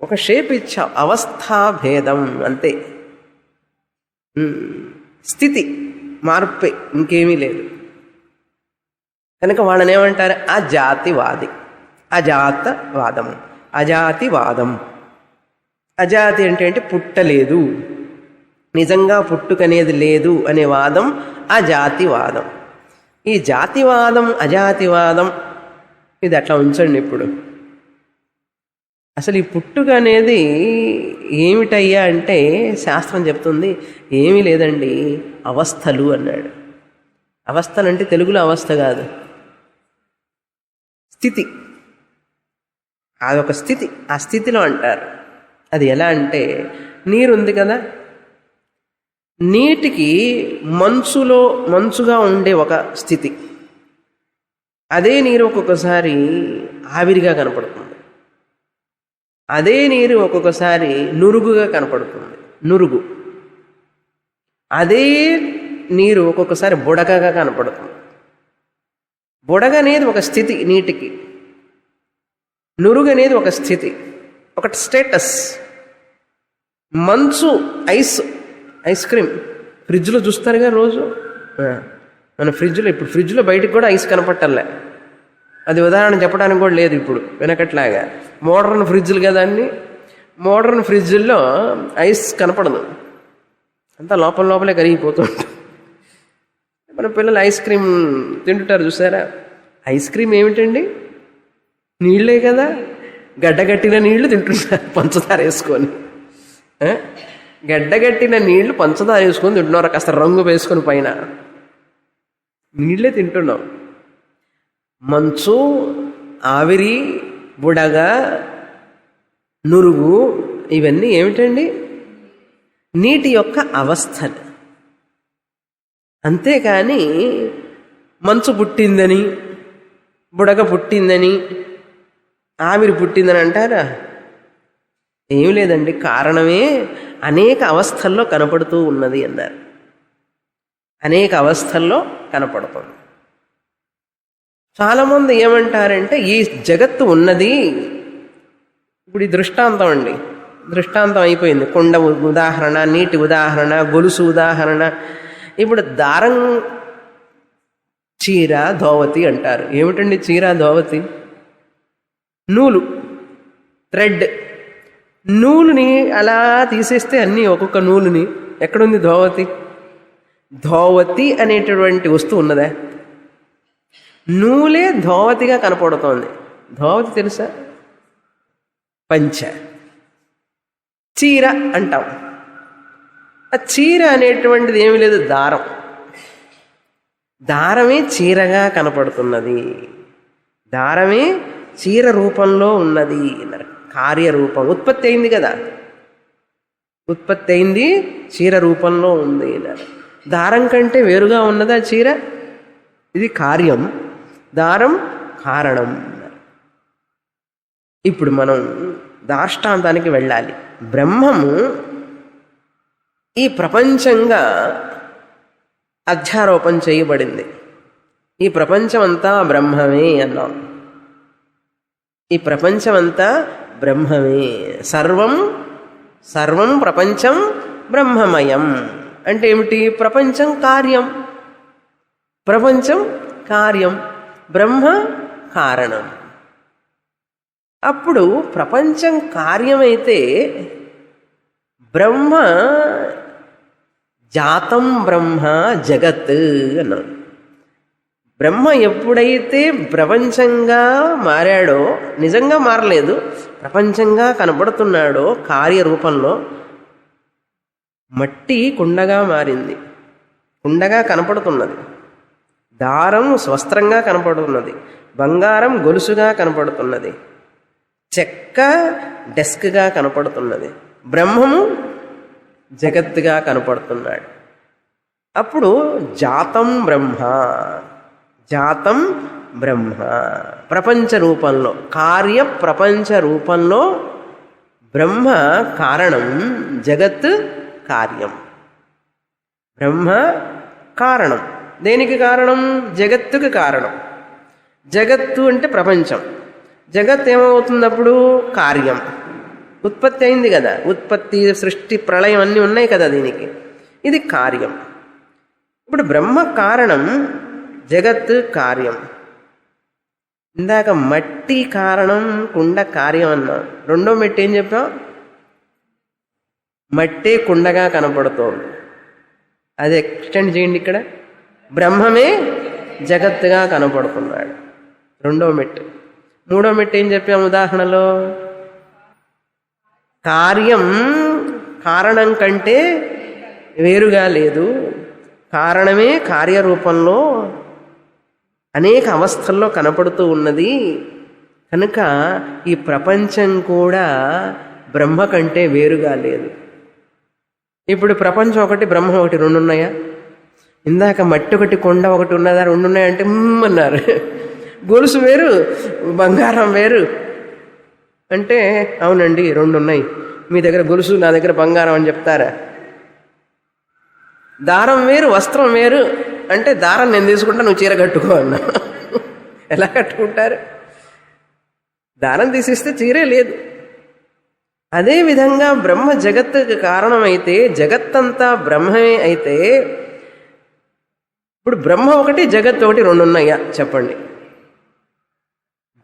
ఒక షేప్ ఇచ్చా, అవస్థాభేదం అంతే. స్థితి మార్పే, ఇంకేమీ లేదు. కనుక వాళ్ళని ఏమంటారు? అజాతివాది, అజాతవాదం, అజాతివాదం. అజాతి అంటే పుట్టలేదు, నిజంగా పుట్టుకనేది లేదు అనే వాదం అజాతివాదం. ఈ జాతివాదం, అజాతివాదం ఇది అట్లా ఉంచండి. ఇప్పుడు అసలు ఈ పుట్టుక అనేది ఏమిటయ్యా అంటే శాస్త్రం చెప్తుంది ఏమీ లేదండి, అవస్థలు అన్నాడు. అవస్థలు అంటే తెలుగులో అవస్థ కాదు, స్థితి. అదొక స్థితి, ఆ స్థితిలో అంటారు. అది ఎలా అంటే, నీరు ఉంది కదా, నీటికి మంచుగా ఉండే ఒక స్థితి. అదే నీరు ఒక్కొక్కసారి ఆవిరిగా కనపడుతుంది, అదే నీరు ఒక్కొక్కసారి నురుగుగా కనపడుతుంది, నురుగు. అదే నీరు ఒక్కొక్కసారి బుడగగా కనపడుతుంది. బుడగ అనేది ఒక స్థితి నీటికి, నురుగు అనేది ఒక స్థితి, ఒక స్టేటస్. మంచు, ఐస్ క్రీమ్ ఫ్రిడ్జ్లో చూస్తారుగా రోజు. మన ఫ్రిడ్జ్లో, ఇప్పుడు ఫ్రిడ్జ్లో బయటకు కూడా ఐస్ కనపట్టలే. అది ఉదాహరణ చెప్పడానికి కూడా లేదు ఇప్పుడు, వెనకట్లాగా. మోడర్న్ ఫ్రిడ్జ్లు కదా అన్ని. మోడర్న్ ఫ్రిడ్జ్ల్లో ఐస్ కనపడదు, అంతా లోపలే కరిగిపోతుంటుంది. మన పిల్లలు ఐస్ క్రీమ్ తింటుంటారు చూసారా? ఐస్ క్రీమ్ ఏమిటండి? నీళ్ళే కదా, గడ్డగట్టిన నీళ్లు తింటున్నారు పంచదార వేసుకొని. గడ్డగట్టిన నీళ్లు పంచదార వేసుకొని తింటున్నారు, కాస్త రంగు వేసుకొని పైన. నీళ్ళే తింటున్నాం. మంచు, ఆవిరి, బుడగ, నురుగు ఇవన్నీ ఏమిటండి? నీటి యొక్క అవస్థలు. అంతేకాని మంచు పుట్టిందని, బుడగ పుట్టిందని, ఆవిరి పుట్టిందని అంటారా? ఏం లేదండి, కారణమే అనేక అవస్థల్లో కనపడుతూ ఉన్నది అన్నారు. అనేక అవస్థల్లో కనపడుతుంది. చాలామంది ఏమంటారంటే ఈ జగత్తు ఉన్నది, ఇప్పుడు ఈ దృష్టాంతం అండి, దృష్టాంతం అయిపోయింది. కొండ ఉదాహరణ, నీటి ఉదాహరణ, గొలుసు ఉదాహరణ. ఇప్పుడు దారం, చీర, ధోవతి అంటారు. ఏమిటండి చీర, ధోవతి? నూలు, థ్రెడ్. నూలుని అలా తీసేస్తే అన్నీ ఒక్కొక్క నూలుని. ఎక్కడుంది ధోవతి? ధోవతి అనేటటువంటి వస్తువు ఉన్నదా? నూలే ధోవతిగా కనపడుతోంది. ధోవతి తెలుసా? పంచ. చీర అంటాం. ఆ చీర అనేటువంటిది ఏమీ లేదు, దారం. దారమే చీరగా కనపడుతున్నది. దారమే చీర రూపంలో ఉన్నది. కార్యరూపం ఉత్పత్తి అయింది కదా, ఉత్పత్తి అయింది, చీర రూపంలో ఉంది. దారం కంటే వేరుగా ఉన్నదా చీర? ఇది కార్యం, దారం కారణం. ఇప్పుడు మనం దార్ష్టాంతానికి వెళ్ళాలి. బ్రహ్మము ఈ ప్రపంచంగా అధ్యారోపణ చేయబడింది. ఈ ప్రపంచమంతా బ్రహ్మమే అన్నాం. ఈ ప్రపంచమంతా బ్రహ్మమే. సర్వం సర్వం ప్రపంచం బ్రహ్మమయం అంటే ఏమిటి? ప్రపంచం కార్యం, ప్రపంచం కార్యం, బ్రహ్మ కారణం. అప్పుడు ప్రపంచం కార్యమైతే బ్రహ్మ జాతం, బ్రహ్మ జగత్ అన్నాడు. బ్రహ్మ ఎప్పుడైతే ప్రపంచంగా మారాడో, నిజంగా మారలేదు, ప్రపంచంగా కనబడుతున్నాడో కార్యరూపంలో, మట్టి కుండగా మారింది, కుండగా కనపడుతున్నది. దారం స్వస్త్రంగా కనపడుతున్నది, బంగారం గొలుసుగా కనపడుతున్నది, చెక్క డెస్క్గా కనపడుతున్నది, బ్రహ్మము జగత్తుగా కనపడుతున్నాడు. అప్పుడు జాతం బ్రహ్మ, జాతం బ్రహ్మ ప్రపంచ రూపంలో, కార్య ప్రపంచ రూపంలో బ్రహ్మ కారణం, జగత్ కార్యం. బ్రహ్మ కారణం. దేనికి కారణం? జగత్తుకు కారణం. జగత్తు అంటే ప్రపంచం. జగత్ ఏమవుతుంది అప్పుడు? కార్యం. ఉత్పత్తి అయింది కదా, ఉత్పత్తి, సృష్టి, ప్రళయం అన్నీ ఉన్నాయి కదా దీనికి. ఇది కార్యం. ఇప్పుడు బ్రహ్మ కారణం, జగత్ కార్యం. ఇందాక మట్టి కారణం, కుండ కార్యం అన్నాం. రెండో మెట్టి ఏం చెప్పాం? మట్టే కుండగా కనపడుతోంది. అది ఎక్స్టెండ్ చేయండి. ఇక్కడ బ్రహ్మమే జగత్తుగా కనపడుతున్నాడు. రెండో మెట్టు. మూడో మెట్టు ఏం చెప్పాము ఉదాహరణలో? కార్యం కారణం కంటే వేరుగా లేదు, కారణమే కార్యరూపంలో అనేక అవస్థల్లో కనపడుతూ ఉన్నది. కనుక ఈ ప్రపంచం కూడా బ్రహ్మ కంటే వేరుగా లేదు. ఇప్పుడు ప్రపంచం ఒకటి, బ్రహ్మ ఒకటి, రెండు ఉన్నాయా? ఇందాక మట్టి ఒకటి, కొండ ఒకటి ఉన్నదా? రెండు ఉన్నాయంటే అన్నారు. గొలుసు వేరు, బంగారం వేరు అంటే అవునండి రెండు ఉన్నాయి. మీ దగ్గర గొలుసు, నా దగ్గర బంగారం అని చెప్తారా? దారం వేరు, వస్త్రం వేరు అంటే దారం నేను తీసుకుంటా, నువ్వు చీర కట్టుకో అన్నా. ఎలా కట్టుకుంటారు? దారం తీసిస్తే చీరే లేదు. అదేవిధంగా బ్రహ్మ జగత్తుకు కారణమైతే, జగత్తంతా బ్రహ్మమే అయితే, ఇప్పుడు బ్రహ్మ ఒకటి, జగత్ ఒకటి, రెండు ఉన్నాయా చెప్పండి?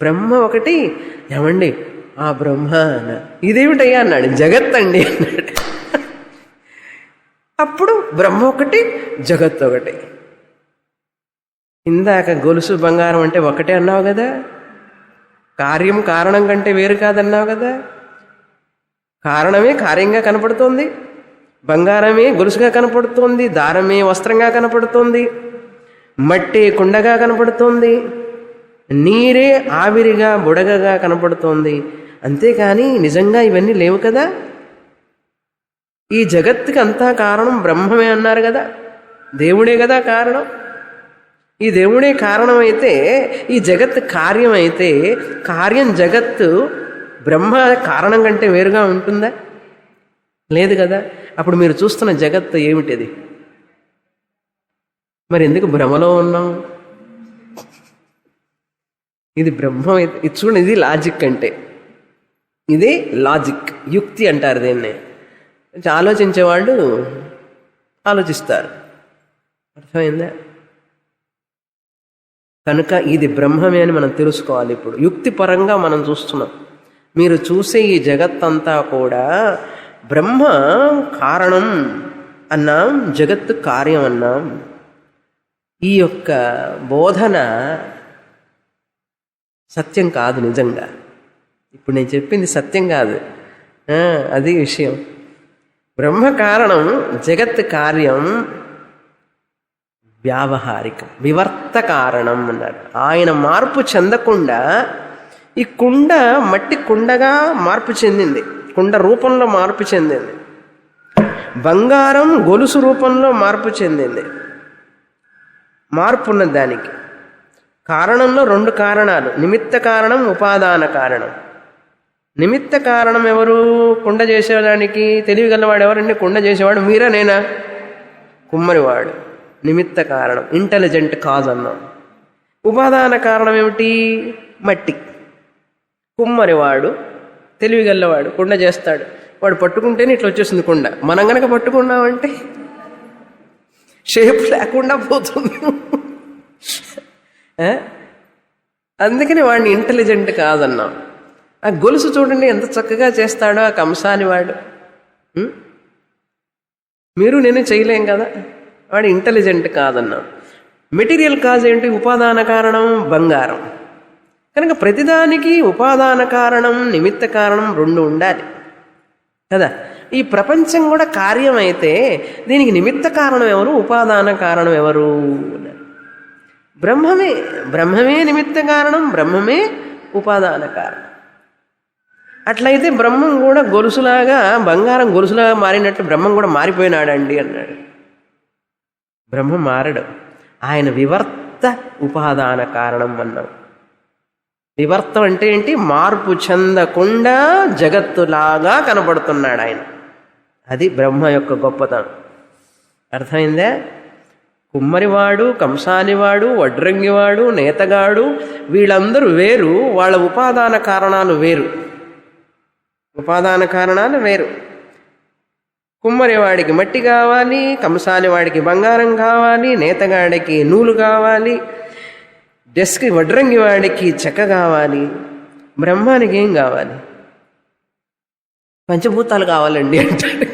బ్రహ్మ ఒకటి. ఏమండి ఆ బ్రహ్మ ఇదేమిటయ్యా అన్నాడు. జగత్ అండి అన్నాడు. అప్పుడు బ్రహ్మ ఒకటి, జగత్ ఒకటి. ఇందాక గొలుసు బంగారం అంటే ఒకటే అన్నావు కదా, కార్యం కారణం కంటే వేరు కాదన్నావు కదా. కారణమే కార్యంగా కనపడుతోంది, బంగారమే గొలుసుగా కనపడుతోంది, దారమే వస్త్రంగా కనపడుతోంది, మట్టి కుండగా కనపడుతోంది, నీరే ఆవిరిగా బుడగగా కనపడుతోంది. అంతేకాని నిజంగా ఇవన్నీ లేవు కదా. ఈ జగత్తుకి అంతా కారణం బ్రహ్మమే అన్నారు కదా, దేవుడే కదా కారణం. ఈ దేవుడే కారణమైతే ఈ జగత్తు కార్యమైతే కార్యం జగత్తు బ్రహ్మ కారణం కంటే వేరుగా ఉంటుందా? లేదు కదా. అప్పుడు మీరు చూస్తున్న జగత్తు ఏమిటిది? మరి ఎందుకు భ్రమలో ఉన్నాం? ఇది బ్రహ్మ అయితే ఇది చూడండి, ఇది లాజిక్ అంటే, ఇది లాజిక్, యుక్తి అంటారు దీన్ని. ఆలోచించేవాళ్ళు ఆలోచిస్తారు. అర్థమైందా? కనుక ఇది బ్రహ్మమే అని మనం తెలుసుకోవాలి. ఇప్పుడు యుక్తిపరంగా మనం చూస్తున్నాం. మీరు చూసే ఈ జగత్తంతా కూడా బ్రహ్మ కారణం అన్నాం, జగత్తు కార్యం అన్నాం. ఈ యొక్క బోధన సత్యం కాదు నిజంగా. ఇప్పుడు నేను చెప్పింది సత్యం కాదు, అది విషయం. బ్రహ్మ కారణం, జగత్ కార్యం వ్యావహారికం, వివర్త కారణం అన్నారు. ఆయన మార్పు చెందకుండా ఈ కుండ మట్టి కుండగా మార్పు చెందింది, కుండ రూపంలో మార్పు చెందింది. బంగారం గొలుసు రూపంలో మార్పు చెందింది. మార్పు ఉన్నది దానికి. కారణంలో రెండు కారణాలు, నిమిత్త కారణం, ఉపాదాన కారణం. నిమిత్త కారణం ఎవరు? కుండ చేసేవాడానికి తెలివిగలవాడు ఎవరండి? కుండ చేసేవాడు మీరా నేనా? కుమ్మరివాడు నిమిత్త కారణం, ఇంటెలిజెంట్ కాజ్ అన్నాం. ఉపాదాన కారణం ఏమిటి? మట్టి. కుమ్మరివాడు తెలివిగలవాడు, కుండ చేస్తాడు. వాడు పట్టుకుంటేనే ఇట్లా వచ్చేసింది కుండ. మనం గనక పట్టుకున్నామంటే షేప్ లేకుండా పోతుంది. అందుకని వాడిని ఇంటెలిజెంట్ కాదన్నాం. ఆ గొలుసు చూడండి ఎంత చక్కగా చేస్తాడో ఆ కంసాలి వాడు. మీరు నేను చేయలేం కదా, వాడు ఇంటెలిజెంట్ కాదన్నాం. మెటీరియల్ కాజ్ ఏంటి? ఉపాదాన కారణం బంగారం. కనుక ప్రతిదానికి ఉపాదాన కారణం, నిమిత్త కారణం రెండు ఉండాలి కదా. ఈ ప్రపంచం కూడా కార్యం అయితే దీనికి నిమిత్త కారణం ఎవరు? ఉపాదాన కారణం ఎవరు? బ్రహ్మమే. బ్రహ్మమే నిమిత్త కారణం, బ్రహ్మమే ఉపాదాన కారణం. అట్లయితే బ్రహ్మం కూడా గొలుసులాగా, బంగారం గొలుసులాగా మారినట్లు బ్రహ్మం కూడా మారిపోయినాడండి అన్నాడు. బ్రహ్మ మారడు, ఆయన వివర్త ఉపాదాన కారణం అన్నాడు. వివర్తం అంటే ఏంటి? మార్పు చెందకుండా జగత్తులాగా కనపడుతున్నాడు ఆయన. అది బ్రహ్మ యొక్క గొప్పతనం. అర్థమైందా? కుమ్మరివాడు, కంసాలివాడు, వడ్రంగివాడు, నేతగాడు వీళ్ళందరూ వేరు, వాళ్ళ ఉపాదాన కారణాలు వేరు. ఉపాదాన కారణాలు వేరు. కుమ్మరివాడికి మట్టి కావాలి, కంసాలివాడికి బంగారం కావాలి, నేతగాడికి నూలు కావాలి, డెస్క్ వడ్రంగి వాడికి చెక్క కావాలి. బ్రహ్మానికి ఏం కావాలి? పంచభూతాలు కావాలండి అంటాడు.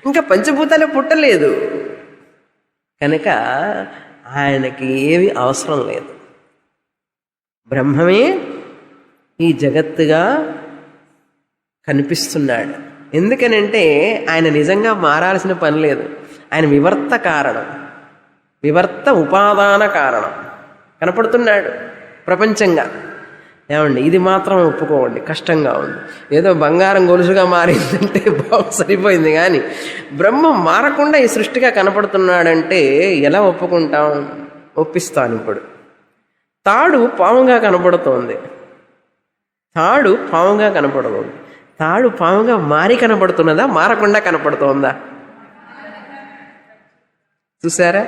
ఇంకా పంచభూతాలే పుట్టలేదు కనుక ఆయనకి ఏవి అవసరం లేదు. బ్రహ్మమే ఈ జగత్తుగా కనిపిస్తున్నాడు. ఎందుకనంటే ఆయన నిజంగా మారాల్సిన పని లేదు. ఆయన వివర్త కారణం, వివర్త ఉపాదాన కారణం కనపడుతున్నాడు ప్రపంచంగా. ఏమండి, ఇది మాత్రం ఒప్పుకోండి, కష్టంగా ఉంది. ఏదో బంగారం గొలుసుగా మారిందంటే సరిపోయింది, కానీ బ్రహ్మం మారకుండా ఈ సృష్టిగా కనపడుతున్నాడంటే ఎలా ఒప్పుకుంటాం? ఒప్పిస్తాను. ఇప్పుడు తాడు పాముగా కనపడుతోంది, తాడు పాముగా కనపడుతోంది. తాడు పాముగా మారి కనపడుతున్నదా, మారకుండా కనపడుతోందా? చూసారా?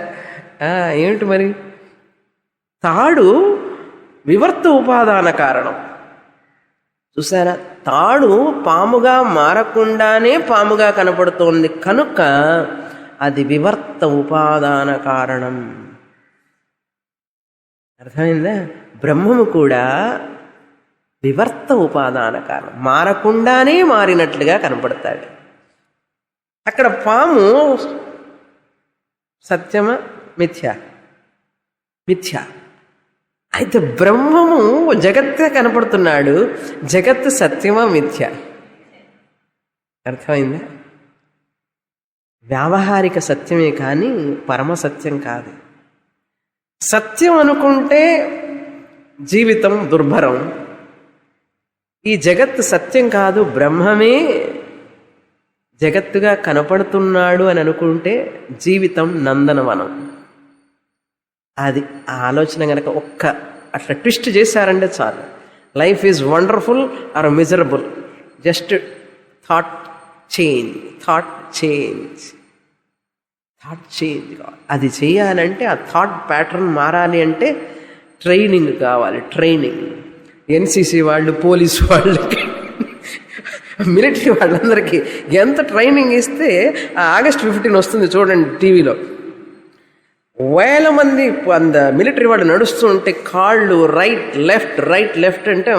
ఏమిటి మరి? తాడు వివర్త ఉపాదాన కారణం. చూసారా? తాడు పాముగా మారకుండానే పాముగా కనపడుతోంది కనుక అది వివర్త ఉపాదాన కారణం. అర్థమైందా? బ్రహ్మము కూడా వివర్త ఉపాదాన కారణం, మారకుండానే మారినట్లుగా కనపడతాడు. అక్కడ పాము సత్యమా మిథ్య? మిథ్య. అయితే బ్రహ్మము జగత్తే కనపడుతున్నాడు, జగత్తు సత్యమా మిథ్య? అర్థమైందా? వ్యావహారిక సత్యమే కానీ పరమ సత్యం కాదు. సత్యం అనుకుంటే జీవితం దుర్భరం. ఈ జగత్తు సత్యం కాదు, బ్రహ్మమే జగత్తుగా కనపడుతున్నాడు అని అనుకుంటే జీవితం నందనవనం. అది ఆ ఆలోచన కనుక అట్లా ట్విస్ట్ చేశారంటే చాలు. Life is wonderful or miserable, just thought change. అది చేయాలంటే, ఆ థాట్ ప్యాటర్న్ మారాలి అంటే ట్రైనింగ్ కావాలి. ట్రైనింగ్ ఎన్సీసీ వాళ్ళు, పోలీసు వాళ్ళకి, మిలిటరీ వాళ్ళందరికీ ఎంత ట్రైనింగ్ ఇస్తే ఆగస్ట్ 15 వస్తుంది చూడండి టీవీలో. వేల మంది మిలిటరీ వాళ్ళు నడుస్తూ ఉంటే కాళ్ళు రైట్ లెఫ్ట్ అంటే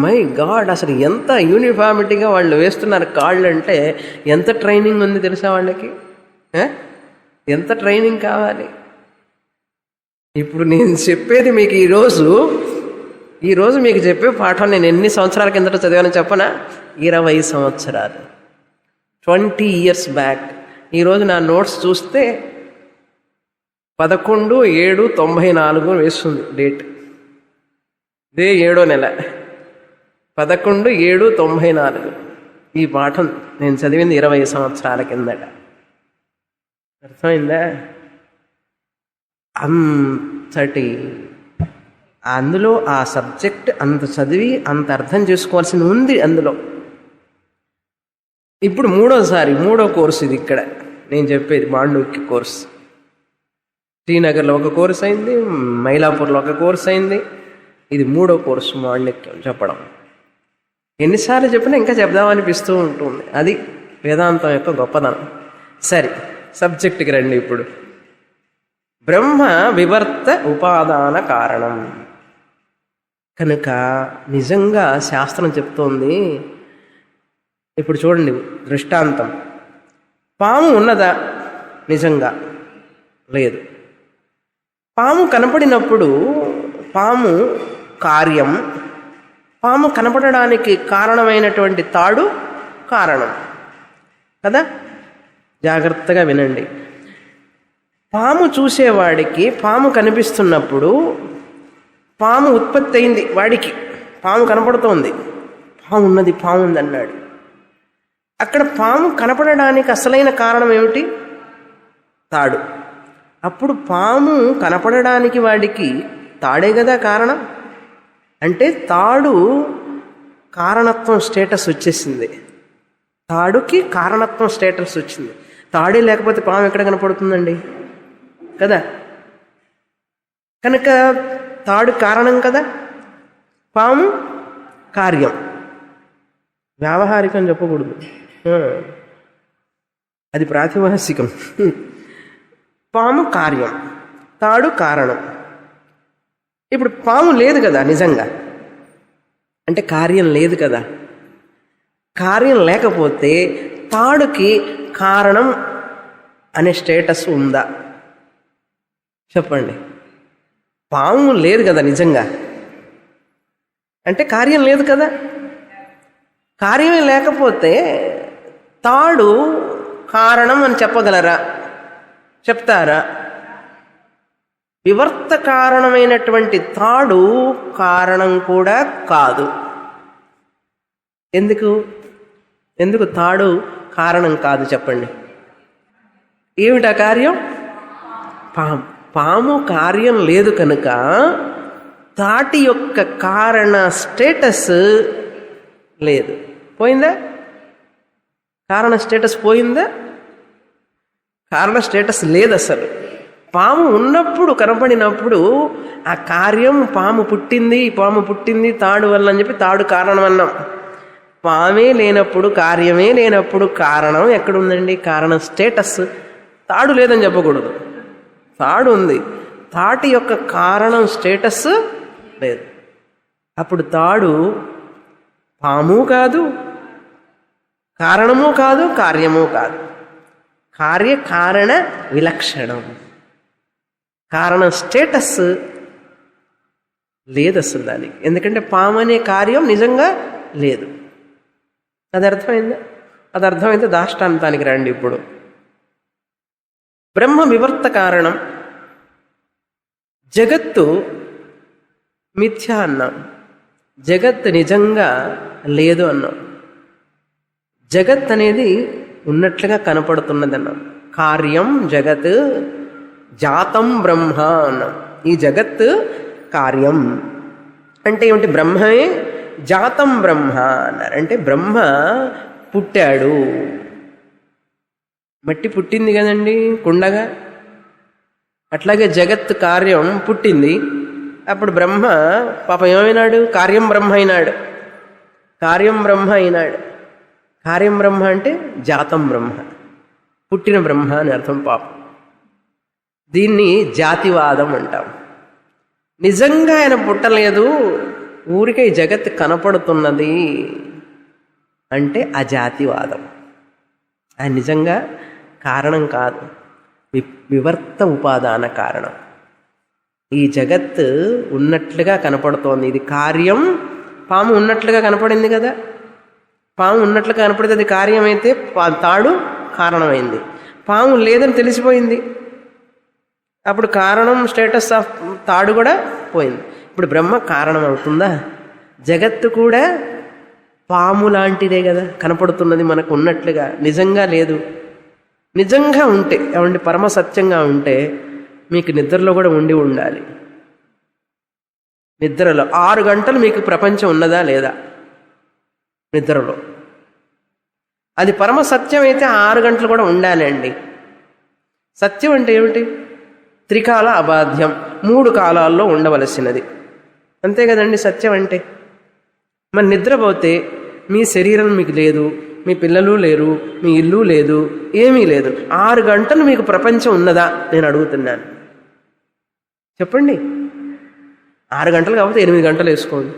మై గాడ్, అసలు ఎంత యూనిఫార్మిటీగా వాళ్ళు వేస్తున్నారు కాళ్ళు అంటే ఎంత ట్రైనింగ్ ఉంది తెలుసా వాళ్ళకి? ఎంత ట్రైనింగ్ కావాలి? ఇప్పుడు నేను చెప్పేది మీకు ఈరోజు మీకు చెప్పే పాఠం నేను ఎన్ని సంవత్సరాల కిందట చదివానో చెప్పనా? 20 సంవత్సరాలు, 20 years బ్యాక్. ఈరోజు నా నోట్స్ చూస్తే 11/7/94 వేస్తుంది డేట్. ఇదే 7వ నెల, 11/7/94. ఈ పాఠం నేను చదివింది 20 సంవత్సరాల కిందట. అర్థమైందా? అంతటి అందులో ఆ సబ్జెక్ట్ అంత చదివి అంత అర్థం చేసుకోవాల్సింది ఉంది అందులో. ఇప్పుడు మూడో కోర్సు ఇది. ఇక్కడ నేను చెప్పేది మాండూక్య కోర్సు. శ్రీనగర్లో ఒక కోర్సు అయింది, మైలాపూర్లో ఒక కోర్సు అయింది. ఇది 3వ కోర్సు మాండూక్యం చెప్పడం. ఎన్నిసార్లు చెప్పినా ఇంకా చెప్దామనిపిస్తూ ఉంటుంది. అది వేదాంతం యొక్క గొప్పదనం. సరే, సబ్జెక్టుకి రండి. ఇప్పుడు బ్రహ్మ వివర్త ఉపాదాన కారణం కనుక నిజంగా శాస్త్రం చెప్తోంది. ఇప్పుడు చూడండి దృష్టాంతం. పాము ఉన్నదా? నిజంగా లేదు. పాము కనపడినప్పుడు పాము కార్యం, పాము కనపడడానికి కారణమైనటువంటి తాడు కారణం కదా. జాగ్రత్తగా వినండి. పాము చూసేవాడికి పాము కనిపిస్తున్నప్పుడు పాము ఉత్పత్తి అయింది, వాడికి పాము కనపడుతోంది, పాము ఉంది అన్నాడు. అక్కడ పాము కనపడడానికి అసలైన కారణం ఏమిటి? తాడు. అప్పుడు పాము కనపడడానికి వాడికి తాడే కదా కారణం. అంటే తాడు కారణత్వం స్టేటస్ వచ్చేసింది. తాడుకి కారణత్వం స్టేటస్ వచ్చింది. తాడే లేకపోతే పాము ఎక్కడ కనపడుతుందండి కదా. కనుక తాడు కారణం కదా, పాము కార్యం. వ్యావహారికం చెప్పకూడదు, అది ప్రాతిభాసికం. పాము కార్యం, తాడు కారణం. ఇప్పుడు పాము లేదు కదా నిజంగా, అంటే కార్యం లేదు కదా. కార్యం లేకపోతే తాడుకి కారణం అనే స్టేటస్ ఉందా చెప్పండి? పాము లేదు కదా నిజంగా, అంటే కార్యం లేదు కదా. కార్యమే లేకపోతే తాడు కారణం అని చెప్పగలరా? చెప్తారా? వివర్త కారణమైనటువంటి తాడు కారణం కూడా కాదు. ఎందుకు తాడు కారణం కాదు చెప్పండి? ఏమిటా కార్యం? పాము కార్యం లేదు కనుక తాటి యొక్క కారణ స్టేటస్ లేదు. పోయిందా? కారణ స్టేటస్ పోయిందా? కారణ స్టేటస్ లేదు అసలు. పాము ఉన్నప్పుడు కనపడినప్పుడు ఆ కార్యం పాము పుట్టింది తాడు వల్ల అని చెప్పి తాడు కారణం అన్నాం. పామే లేనప్పుడు కార్యమే లేనప్పుడు కారణం ఎక్కడుందండి? కారణం స్టేటస్. తాడు లేదని చెప్పకూడదు, తాడు ఉంది. తాటి యొక్క కారణం స్టేటస్ లేదు. అప్పుడు తాడు పాము కాదు, కారణము కాదు, కార్యము కాదు. కార్యకారణ విలక్షణం. కారణం స్టేటస్ లేదు అసలు దానికి. ఎందుకంటే పాము అనే కార్యం నిజంగా లేదు. అది అర్థమైందా? అది అర్థమైతే దాష్టాంతానికి రండి. ఇప్పుడు బ్రహ్మ వివర్త కారణం, జగత్తు మిథ్య అన్నాం, జగత్ నిజంగా లేదు అన్నాం, జగత్ అనేది ఉన్నట్లుగా కనపడుతున్నది అన్నాం. కార్యం జగత్ జాతం బ్రహ్మ అన్నాం. ఈ జగత్ కార్యం అంటే ఏమిటి? బ్రహ్మే జాతం బ్రహ్మ అన్నారు. అంటే బ్రహ్మ పుట్టాడు. మట్టి పుట్టింది కదండి కుండగా, అట్లాగే జగత్ కార్యం పుట్టింది. అప్పుడు బ్రహ్మ పాపం ఏమైనాడు? కార్యం బ్రహ్మ అయినాడు. కార్యం బ్రహ్మ అయినాడు. కార్యం బ్రహ్మ అంటే జాతం బ్రహ్మ, పుట్టిన బ్రహ్మ అని అర్థం. పాపం దీన్ని జాతివాదం అంటాం. నిజంగా ఆయన పుట్టలేదు, ఊరికే ఈ జగత్ కనపడుతున్నది అంటే అజాతివాదం. ఆయన నిజంగా కారణం కాదు, వివర్త ఉపాదాన కారణం. ఈ జగత్ ఉన్నట్లుగా కనపడుతోంది. ఇది కార్యం. పాము ఉన్నట్లుగా కనపడింది కదా, పాము ఉన్నట్లుగా కనపడితే అది కార్యమైతే తాడు కారణమైంది. పాము లేదని తెలిసిపోయింది, అప్పుడు కారణం స్టేటస్ ఆఫ్ తాడు కూడా పోయింది. ఇప్పుడు బ్రహ్మ కారణం అవుతుందా? జగత్తు కూడా పాము లాంటిదే కదా, కనపడుతున్నది మనకు ఉన్నట్లుగా, నిజంగా లేదు. నిజంగా ఉంటే ఏమండి, పరమసత్యంగా ఉంటే మీకు నిద్రలో కూడా ఉండాలి. నిద్రలో 6 గంటలు మీకు ప్రపంచం ఉన్నదా లేదా? నిద్రలో అది పరమ సత్యం అయితే 6 గంటలు కూడా ఉండాలి అండి. సత్యం అంటే ఏమిటి? త్రికాల అబాధ్యం, 3 కాలాల్లో ఉండవలసినది, అంతే కదండి సత్యం అంటే. మరి నిద్రపోతే మీ శరీరం మీకు లేదు, మీ పిల్లలు లేరు, మీ ఇల్లు లేదు, ఏమీ లేదు. 6 గంటలు మీకు ప్రపంచం ఉన్నదా నేను అడుగుతున్నాను, చెప్పండి. 6 గంటలు కాకపోతే 8 గంటలు వేసుకోండి.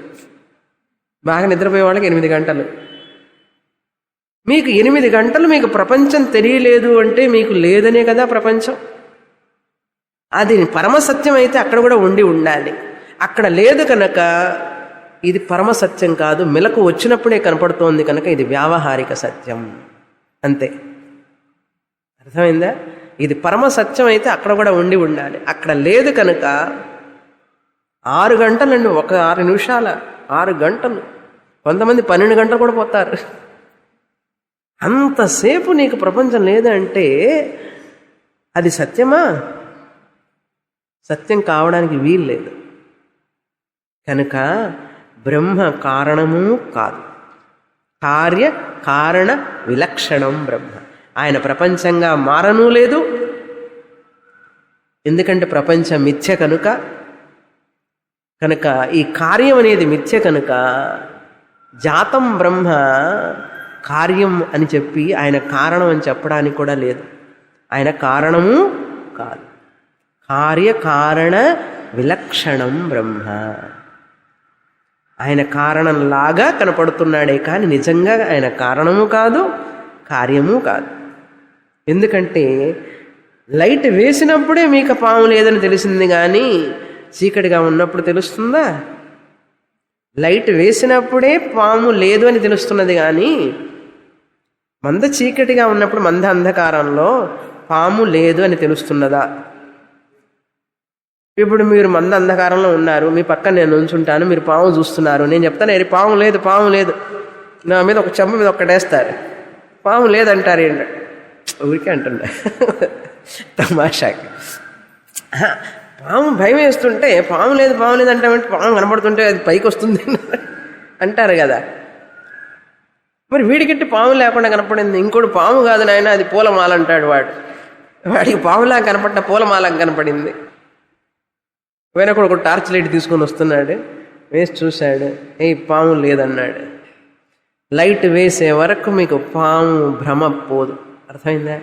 బాగా నిద్రపోయే వాళ్ళకి 8 గంటలు. మీకు 8 గంటలు మీకు ప్రపంచం తెలియలేదు అంటే మీకు లేదనే కదా ప్రపంచం. అది పరమసత్యం అయితే అక్కడ కూడా ఉండాలి. అక్కడ లేదు కనుక ఇది పరమసత్యం కాదు, మెలకు వచ్చినప్పుడే కనపడుతోంది కనుక ఇది వ్యావహారిక సత్యం, అంతే. అర్థమైందా? ఇది పరమసత్యం అయితే అక్కడ కూడా ఉండాలి. అక్కడ లేదు కనుక 6 గంటలండి, ఒక 6 నిమిషాల 6 గంటలు, కొంతమంది 12 గంటలు కూడా పోతారు. అంతసేపు నీకు ప్రపంచం లేదంటే అది సత్యమా? సత్యం కావడానికి వీలు లేదు. కనుక బ్రహ్మ కారణము కాదు, కార్య కారణ విలక్షణం బ్రహ్మ. ఆయన ప్రపంచంగా మారనూ లేదు, ఎందుకంటే ప్రపంచం మిథ్య కనుక. ఈ కార్యం అనేది మిథ్య కనుక జాతం బ్రహ్మ కార్యం అని చెప్పి ఆయన కారణం అని చెప్పడానికి కూడా లేదు. ఆయన కారణము కాదు, కార్యకారణ విలక్షణం బ్రహ్మ. ఆయన కారణంలాగా కనపడుతున్నాడే కానీ నిజంగా ఆయన కారణము కాదు, కార్యము కాదు. ఎందుకంటే లైట్ వేసినప్పుడే మీకు పాము లేదని తెలిసింది కానీ చీకటిగా ఉన్నప్పుడు తెలుస్తుందా? లైట్ వేసినప్పుడే పాము లేదు అని తెలుస్తున్నది కానీ మంద చీకటిగా ఉన్నప్పుడు, మంద అంధకారంలో పాము లేదు అని తెలుస్తున్నదా? ఇప్పుడు మీరు మంద అంధకారంలో ఉన్నారు, మీ పక్కన నేను ఉంచుంటాను, మీరు పాము చూస్తున్నారు, నేను చెప్తాను ఏ పాము లేదు, పాము లేదు, నా మీద ఒక చెంప మీద ఒక్కటేస్తారు, పాము లేదంటారు. ఏంట ఊరికే అంటున్నా తమాషాకి. పాము భయం వేస్తుంటే పాము లేదు పాము లేదు అంటే పాము కనబడుతుంటే అది పైకి వస్తుంది అంటారు కదా. మరి వీడికిట్టి పాము లేకుండా కనపడింది, ఇంకోటి పాము కాదు నాయన అది పూలమాల అంటాడు. వాడికి పాములా కనపడిన పూలమాల కనపడింది. వెనక ఒక టార్చ్ లైట్ తీసుకొని వస్తున్నాడు, వేసి చూశాడు, పాము లేదన్నాడు. లైట్ వేసే వరకు మీకు పాము భ్రమ పోదు, అర్థమైందా?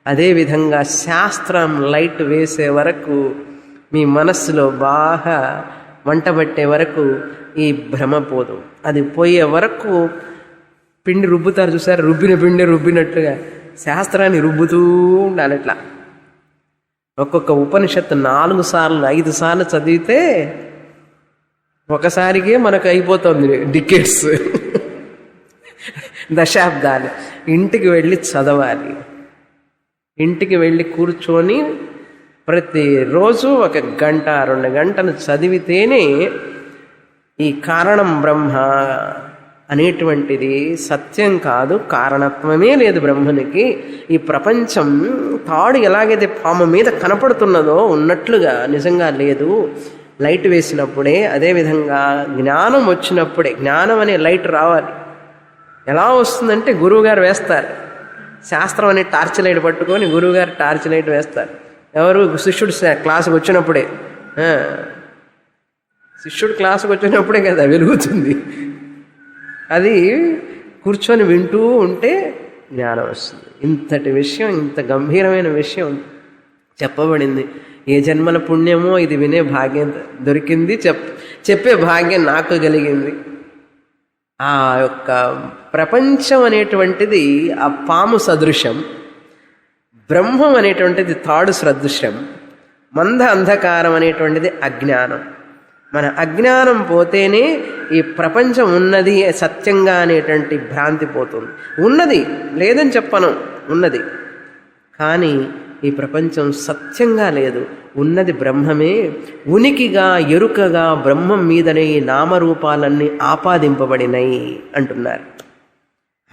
అదేవిధంగా శాస్త్రం లైట్ వేసే వరకు మీ మనస్సులో బాగా వంటబట్టే వరకు ఈ భ్రమ పోదు. అది పోయే వరకు పిండి రుబ్బుతారు చూసారు, రుబ్బిన పిండి రుబ్బినట్లుగా శాస్త్రాన్ని రుబ్బుతూ ఉండాలి. ఇట్లా ఒక్కొక్క ఉపనిషత్తు 4 సార్లు 5 సార్లు చదివితే ఒకసారికే మనకు అయిపోతుంది డికెట్స్, దశాబ్దాలు. ఇంటికి వెళ్ళి చదవాలి. ఇంటికి వెళ్ళి కూర్చొని ప్రతిరోజు 1 గంట 2 గంటలు చదివితేనే ఈ కారణం బ్రహ్మ అనేటువంటిది సత్యం కాదు, కారణత్వమే లేదు బ్రహ్మనికి. ఈ ప్రపంచం తాడు ఎలాగైతే పాము మీద కనపడుతున్నదో ఉన్నట్లుగా నిజంగా లేదు. లైట్ వేసినప్పుడే, అదేవిధంగా జ్ఞానం వచ్చినప్పుడే, జ్ఞానం అనే లైట్ రావాలి. ఎలా వస్తుందంటే గురువుగారు వేస్తారు. శాస్త్రం అనే టార్చ్ లైట్ పట్టుకొని గురువుగారు టార్చ్ లైట్ వేస్తారు. ఎవరు? శిష్యుడు క్లాసుకు వచ్చినప్పుడే. శిష్యుడు క్లాసుకు వచ్చినప్పుడే కదా వెలుగుతుంది. అది కూర్చొని వింటూ ఉంటే జ్ఞానం వస్తుంది. ఇంతటి విషయం, ఇంత గంభీరమైన విషయం చెప్పబడింది. ఏ జన్మల పుణ్యమో ఇది వినే భాగ్యం దొరికింది, చెప్పే భాగ్యం నాకు కలిగింది. ఆ యొక్క ప్రపంచం అనేటువంటిది ఆ పాము సదృశ్యం, బ్రహ్మం అనేటువంటిది తాడు సదృశ్యం, మంద అంధకారం అనేటువంటిది అజ్ఞానం. మన అజ్ఞానం పోతేనే ఈ ప్రపంచం ఉన్నది సత్యంగా అనేటువంటి భ్రాంతి పోతుంది. ఉన్నది లేదని చెప్పను, ఉన్నది, కానీ ఈ ప్రపంచం సత్యంగా లేదు. ఉన్నది బ్రహ్మమే. ఉనికిగా ఎరుకగా బ్రహ్మం మీదనే ఈ నామరూపాలన్నీ ఆపాదింపబడినాయి అంటున్నారు.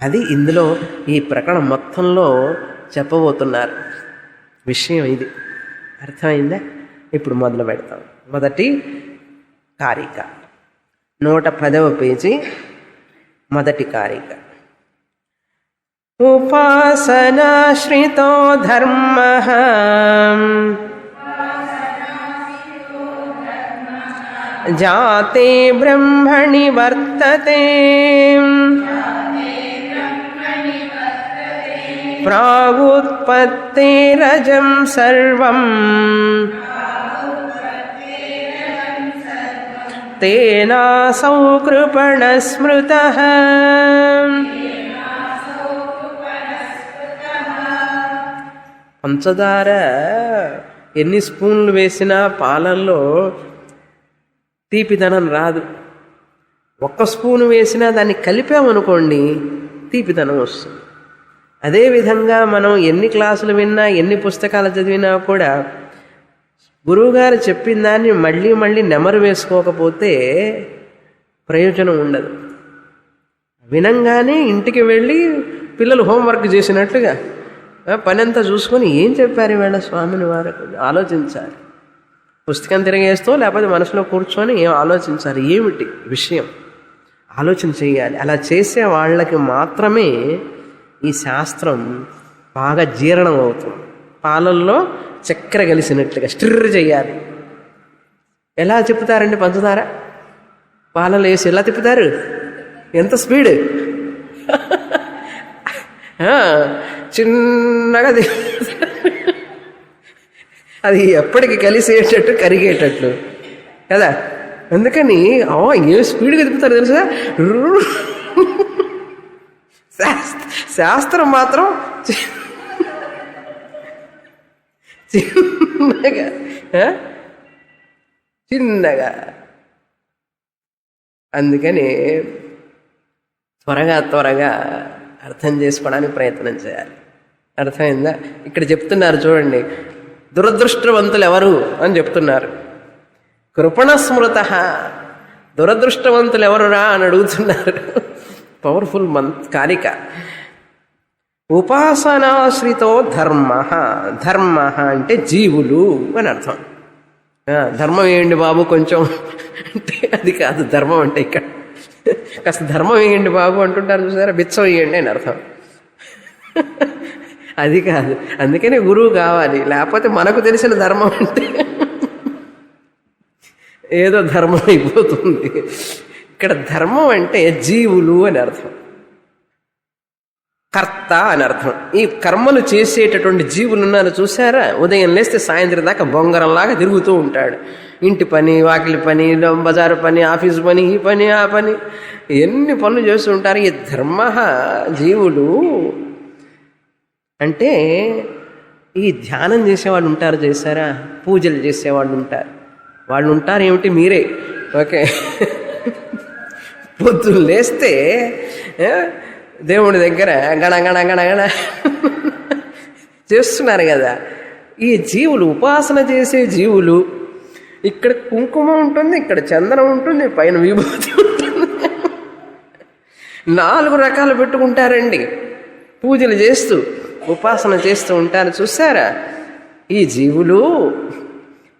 అది ఇందులో ఈ ప్రకరణం మొత్తంలో చెప్పబోతున్నారు విషయం. ఇది అర్థమైందా? ఇప్పుడు మొదలు పెడతాం. మొదటి కారిక 110వ పేజీ, మొదటి కారిక. ఉపాసనాశ్రితో ధర్మః జాతే బ్రహ్మణి వర్తతే ప్రాగుత్పత్తేరజం సర్వం తేనాసౌ కృపణ స్మృతః. పంచదార ఎన్ని స్పూన్లు వేసినా పాలల్లో తీపిదనం రాదు. 1 స్పూను వేసినా దాన్ని కలిపామనుకోండి తీపిదనం వస్తుంది. అదేవిధంగా మనం ఎన్ని క్లాసులు విన్నా, ఎన్ని పుస్తకాలు చదివినా కూడా గురువుగారు చెప్పిన దాన్ని మళ్ళీ మళ్ళీ నెమరు వేసుకోకపోతే ప్రయోజనం ఉండదు. వినంగానే ఇంటికి వెళ్ళి పిల్లలు హోంవర్క్ చేసినట్లుగా పనంతా చూసుకొని ఏం చెప్పారు ఇవాళ స్వామిని వారు ఆలోచించాలి. పుస్తకం తిరిగేస్తూ లేకపోతే మనసులో కూర్చొని ఏం ఆలోచించాలి, ఏమిటి విషయం ఆలోచన చేయాలి. అలా చేసే వాళ్ళకి మాత్రమే ఈ శాస్త్రం బాగా జీర్ణం అవుతుంది. పాలల్లో చక్కెర కలిసినట్లుగా స్టిర్ర చేయాలి. ఎలా చెప్తారండి పంచదార? పాలలో వేసి ఎలా తిప్పుతారు? ఎంత స్పీడ్! చిన్నగా అది ఎప్పటికి కలిసేటట్టు కరిగేటట్లు కదా. అందుకని ఏ స్పీడ్గా తిప్పుతారు తెలుసా? శాస్త్రం మాత్రం చిన్నగా చిన్నగా. అందుకని త్వరగా అర్థం చేసుకోవడానికి ప్రయత్నం చేయాలి. అర్థమైందా? ఇక్కడ చెప్తున్నారు చూడండి, దురదృష్టవంతులు ఎవరు అని చెప్తున్నారు. కృపణ స్మృత, దురదృష్టవంతులు ఎవరురా అని అడుగుతున్నారు. పవర్ఫుల్ కారిక. ఉపాసనాశ్రితో ధర్మ, ధర్మ అంటే జీవులు అని అర్థం. ధర్మం వేయండి బాబు కొంచెం అంటే అది కాదు ధర్మం అంటే. ఇక్కడ కాస్త ధర్మం వేయండి బాబు అంటుంటారు చూసారా, బిచ్చం వేయండి అని అర్థం. అది కాదు. అందుకనే గురువు కావాలి, లేకపోతే మనకు తెలిసిన ధర్మం అంటే ఏదో ధర్మం అయిపోతుంది. ఇక్కడ ధర్మం అంటే జీవులు అని అర్థం, కర్త అని అర్థం. ఈ కర్మలు చేసేటటువంటి జీవులు ఉన్నారు చూసారా, ఉదయం లేస్తే సాయంత్రం దాకా బొంగరంలాగా తిరుగుతూ ఉంటాడు. ఇంటి పని, వాకిలి పని, బజారు పని, ఆఫీసు పని, ఈ పని ఆ పని, ఎన్ని పనులు చేస్తూ ఉంటారు. ఈ ధర్మ జీవులు అంటే ఈ ధ్యానం చేసేవాళ్ళు ఉంటారు, చేశారా, పూజలు చేసేవాళ్ళు ఉంటారు. వాళ్ళు ఉంటారు ఏమిటి, మీరే. ఓకే, పొద్దున్న లేస్తే దేవుడి దగ్గర గణ గణ గణ గణ చేస్తున్నారు కదా. ఈ జీవులు, ఉపాసన చేసే జీవులు, ఇక్కడ కుంకుమ ఉంటుంది, ఇక్కడ చందనం ఉంటుంది, పైన విభూతి ఉంటుంది, 4 రకాలు పెట్టుకుంటారండి. పూజలు చేస్తూ ఉపాసన చేస్తూ ఉంటారు, చూసారా. ఈ జీవులు,